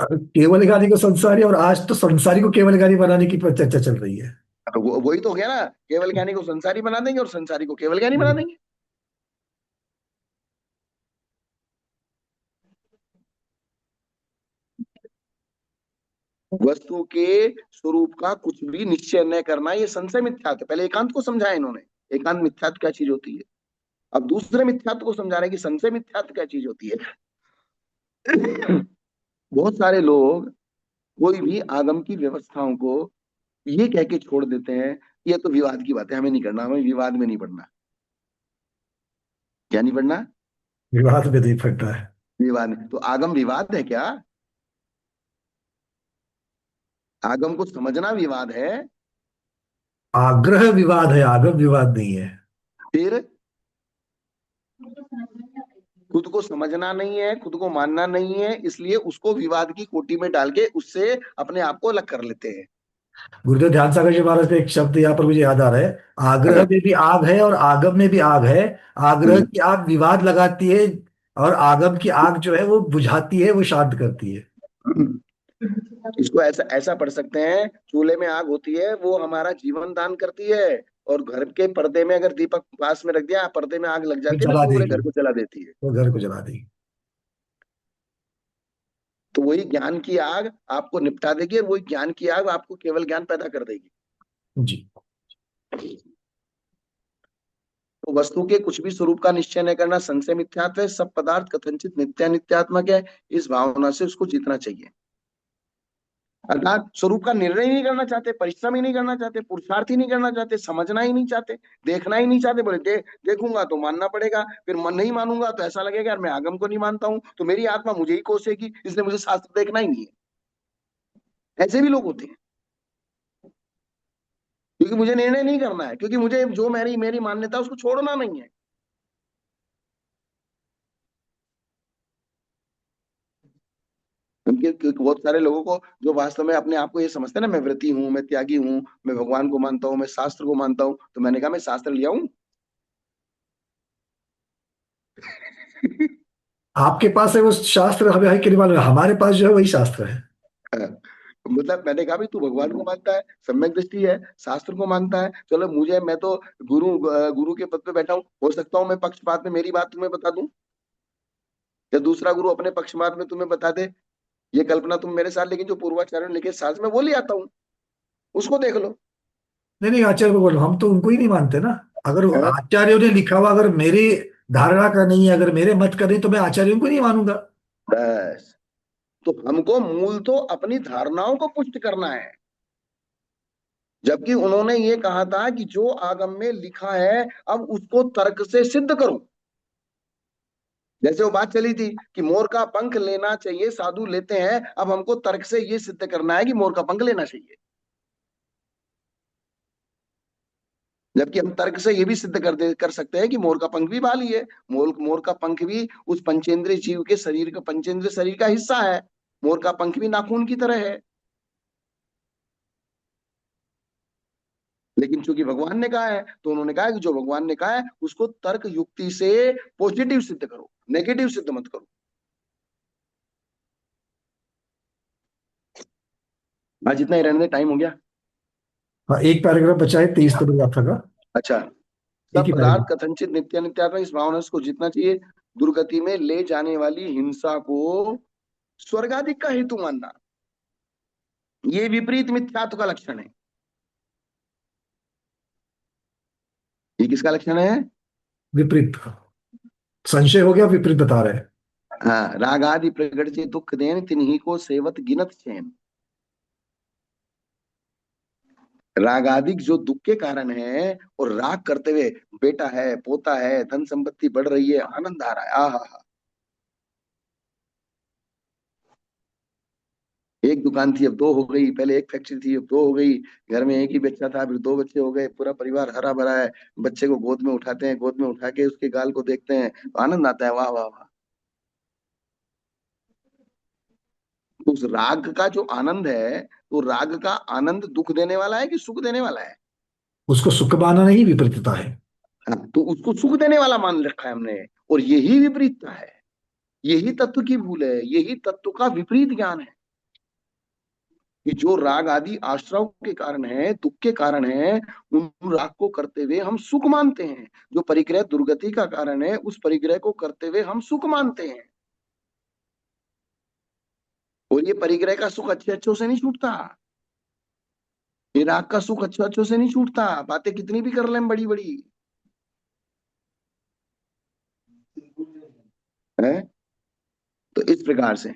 [SPEAKER 2] केवल ज्ञानी को संसारी, और आज तो संसारी को केवल ज्ञानी बनाने की चर्चा चल रही है।
[SPEAKER 1] तो वही तो हो गया ना, केवल ज्ञानी को संसारी बना देंगे और संसारी को केवल ज्ञानी बना
[SPEAKER 2] हम्म।
[SPEAKER 1] देंगे। वस्तु के स्वरूप का कुछ भी निश्चय न करना, ये संशय मिथ्यात्व। पहले एकांत को समझाया इन्होंने, एकांत मिथ्यात्व क्या चीज होती है। अब दूसरे मिथ्यात्व को समझा रहे हैं कि संशय मिथ्यात्व क्या चीज होती है। बहुत सारे लोग कोई भी आगम की व्यवस्थाओं को ये कह के छोड़ देते हैं, ये तो विवाद की बात है, हमें नहीं करना, हमें विवाद में नहीं पड़ना। क्या नहीं पड़ना?
[SPEAKER 2] विवाद में नहीं फंसता है।
[SPEAKER 1] विवाद में। तो आगम विवाद है क्या? आगम को समझना विवाद है।
[SPEAKER 2] आग्रह विवाद है, आगम विवाद नहीं है।
[SPEAKER 1] फिर खुद को समझना नहीं है, खुद को मानना नहीं है, इसलिए उसको विवाद की कोटि में डाल के उससे अपने आप को अलग कर लेते हैं।
[SPEAKER 2] गुरुदेव ध्यान सागर जी महाराज का एक शब्द यहाँ पर मुझे याद आ रहा है। आग्रह
[SPEAKER 1] हाँ,
[SPEAKER 2] में भी आग है और आगम में भी आग है। आग्रह की आग विवाद लगाती है, और आगम की आग जो है वो बुझाती है, वो शांत करती है।
[SPEAKER 1] इसको ऐसा ऐसा पढ़ सकते हैं, चूल्हे में आग होती है, वो हमारा जीवन दान करती है, और घर के पर्दे में अगर दीपक पास में रख दिया, पर्दे में आग लग
[SPEAKER 2] वो
[SPEAKER 1] जाती है ना,
[SPEAKER 2] जला
[SPEAKER 1] तो पूरे
[SPEAKER 2] देगी,
[SPEAKER 1] घर को जला देती है।
[SPEAKER 2] वो घर को जला देगी।
[SPEAKER 1] तो वही ज्ञान की आग आपको निपटा देगी, और वही ज्ञान की आग आपको केवल ज्ञान पैदा कर देगी।
[SPEAKER 2] जी।
[SPEAKER 1] तो वस्तु के कुछ भी स्वरूप का निश्चय न करना संशय मिथ्यात्व है, सब पदार्थ कथनचित नित्य नित्यात्मक है, इस भावना से उसको जीतना चाहिए। अर्थात स्वरूप का निर्णय ही नहीं करना चाहते, परिश्रम ही नहीं करना चाहते, पुरुषार्थ ही नहीं करना चाहते, समझना ही नहीं चाहते, देखना ही नहीं चाहते। बोले देखूंगा तो मानना पड़ेगा, फिर मन नहीं मानूंगा तो ऐसा लगेगा यार मैं आगम को नहीं मानता हूं तो मेरी आत्मा मुझे ही कोसेगी, इसलिए मुझे शास्त्र देखना ही नहीं है। ऐसे भी लोग होते हैं। क्योंकि मुझे निर्णय नहीं करना है, क्योंकि मुझे जो मेरी मेरी मान्यता है उसको छोड़ना नहीं है। क्योंकि बहुत सारे लोगों को जो वास्तव में अपने आप को ये समझते हैं ना, मैं व्रती हूँ, मैं त्यागी हूँ, मैं भगवान को मानता हूँ, मैं शास्त्र को मानता हूँ, तो मैंने कहा मैं शास्त्र लिया हूँ।
[SPEAKER 2] आपके पास है वो शास्त्र, हमें है कि नहीं मालूम, हमारे पास जो है वही शास्त्र है।
[SPEAKER 1] मतलब मैंने कहा भाई तू भगवान को मानता है, सम्यक दृष्टि है, शास्त्र को मानता है, चलो मुझे, मैं तो गुरु के पद पे बैठा हूँ, हो सकता हूँ मैं पक्षपात में मेरी बात तुम्हें बता दूं, या दूसरा गुरु अपने पक्षपात में तुम्हें बता दे। ये कल्पना तुम मेरे साथ, लेकिन जो पूर्वाचार्यों ने लिखे शास्त्र में वो ले आता हूँ, उसको देख लो।
[SPEAKER 2] नहीं नहीं, आचार्य को बोलो, हम तो उनको ही नहीं मानते ना। अगर वो
[SPEAKER 1] हाँ,
[SPEAKER 2] आचार्यों ने लिखा हुआ अगर मेरी धारणा का नहीं है, अगर मेरे मत का नहीं, तो मैं आचार्यों को नहीं मानूंगा।
[SPEAKER 1] बस। तो हमको मूल तो अपनी धारणाओं को पुष्ट करना है, जबकि उन्होंने ये कहा था कि जो आगम में लिखा है अब उसको तर्क से सिद्ध करो। जैसे वो बात चली थी कि मोर का पंख लेना चाहिए, साधु लेते हैं, अब हमको तर्क से ये सिद्ध करना है कि मोर का पंख लेना चाहिए। जबकि हम तर्क से ये भी सिद्ध कर सकते हैं कि मोर का पंख भी बाल ही है। मोर का पंख भी उस पंचेंद्रिय जीव के शरीर का, पंचेंद्रिय शरीर का हिस्सा है। मोर का पंख भी नाखून की तरह है। लेकिन चूंकि भगवान ने कहा है तो उन्होंने कहा कि जो भगवान ने कहा है उसको तर्क युक्ति से पॉजिटिव सिद्ध करो, नेगेटिव सिद्ध मत करो। आज इतना ही रहने दे, टाइम हो गया।
[SPEAKER 2] हाँ, एक पैराग्राफ बचा है 23 तक यात्रा का।
[SPEAKER 1] अच्छा।
[SPEAKER 2] एक
[SPEAKER 1] सब
[SPEAKER 2] ही
[SPEAKER 1] पदार्थ
[SPEAKER 2] पैराग्राफ।
[SPEAKER 1] कथनचित नित्य नित्यात्मा, इस भावना को जीतना चाहिए। दुर्गति में ले जाने वाली हिंसा को स्वर्गाधिक का हेतु मानना, ये विपरीत मिथ्यात्व का लक्षण है। ये किसका लक्षण है?
[SPEAKER 2] विपरीत का संशय हो गया, विपरीत बता रहे हैं।
[SPEAKER 1] हाँ, राग आदि प्रगट जे दुख देन तिन्ही को सेवत गिनत चैन। राग आदि जो दुख के कारण है, और राग करते हुए बेटा है, पोता है, धन संपत्ति बढ़ रही है, आनंद आ रहा है, आहा। एक दुकान थी अब दो हो गई, पहले एक फैक्ट्री थी अब दो हो गई, घर में एक ही बच्चा था फिर दो बच्चे हो गए, पूरा परिवार हरा भरा है। बच्चे को गोद में उठाते हैं, गोद में उठा के उसके गाल को देखते हैं तो आनंद आता है, वाह वाह वाह। तो उस राग का जो आनंद है, तो राग का आनंद दुख देने वाला है कि सुख देने वाला है?
[SPEAKER 2] उसको सुख माना नहीं, विपरीतता है।
[SPEAKER 1] हाँ, तो उसको सुख देने वाला मान रखा है हमने, और यही विपरीतता है। यही तत्व की भूल है, यही तत्व का विपरीत ज्ञान है कि जो राग आदि आश्रव के कारण है, दुख के कारण है, उन राग को करते हुए हम सुख मानते हैं। जो परिग्रह दुर्गति का कारण है, उस परिग्रह को करते हुए हम सुख मानते हैं। और ये परिग्रह का सुख अच्छे अच्छों से नहीं छूटता। ये राग का सुख अच्छे अच्छों से नहीं छूटता, बातें कितनी भी कर लें बड़ी बड़ी, है। तो इस प्रकार से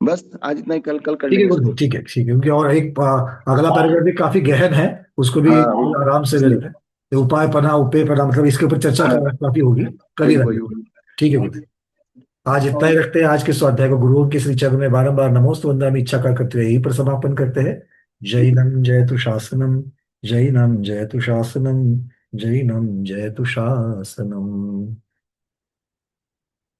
[SPEAKER 1] बस आज इतना ही, कल कल कर
[SPEAKER 2] ठीक है
[SPEAKER 1] लेंगे इसको।
[SPEAKER 2] गुरु, ठीक है ठीक है, क्योंकि और एक अगला पैराग्राफ भी काफी गहन है, उसको भी
[SPEAKER 1] हाँ
[SPEAKER 2] आराम से ले
[SPEAKER 1] इसलिए।
[SPEAKER 2] लेते हैं। ये उपाय पना उपे पना, मतलब इसके ऊपर चर्चा
[SPEAKER 1] हाँ,
[SPEAKER 2] काफी होगी, कल ही
[SPEAKER 1] वही
[SPEAKER 2] रख
[SPEAKER 1] वही
[SPEAKER 2] लेते हैं।
[SPEAKER 1] वही।
[SPEAKER 2] ठीक है गुरु। आज इतना ही रखते हैं, आज के स्वाध्याय को गुरुओं के श्री चरण में बारंबार नमोस्तु वंदनामि इच्छा कर करते हुए यही पर समापन करते हैं। जैनम जयतु शासनम, जैनम जयतु शासनम, जैनम जयतु शासनम।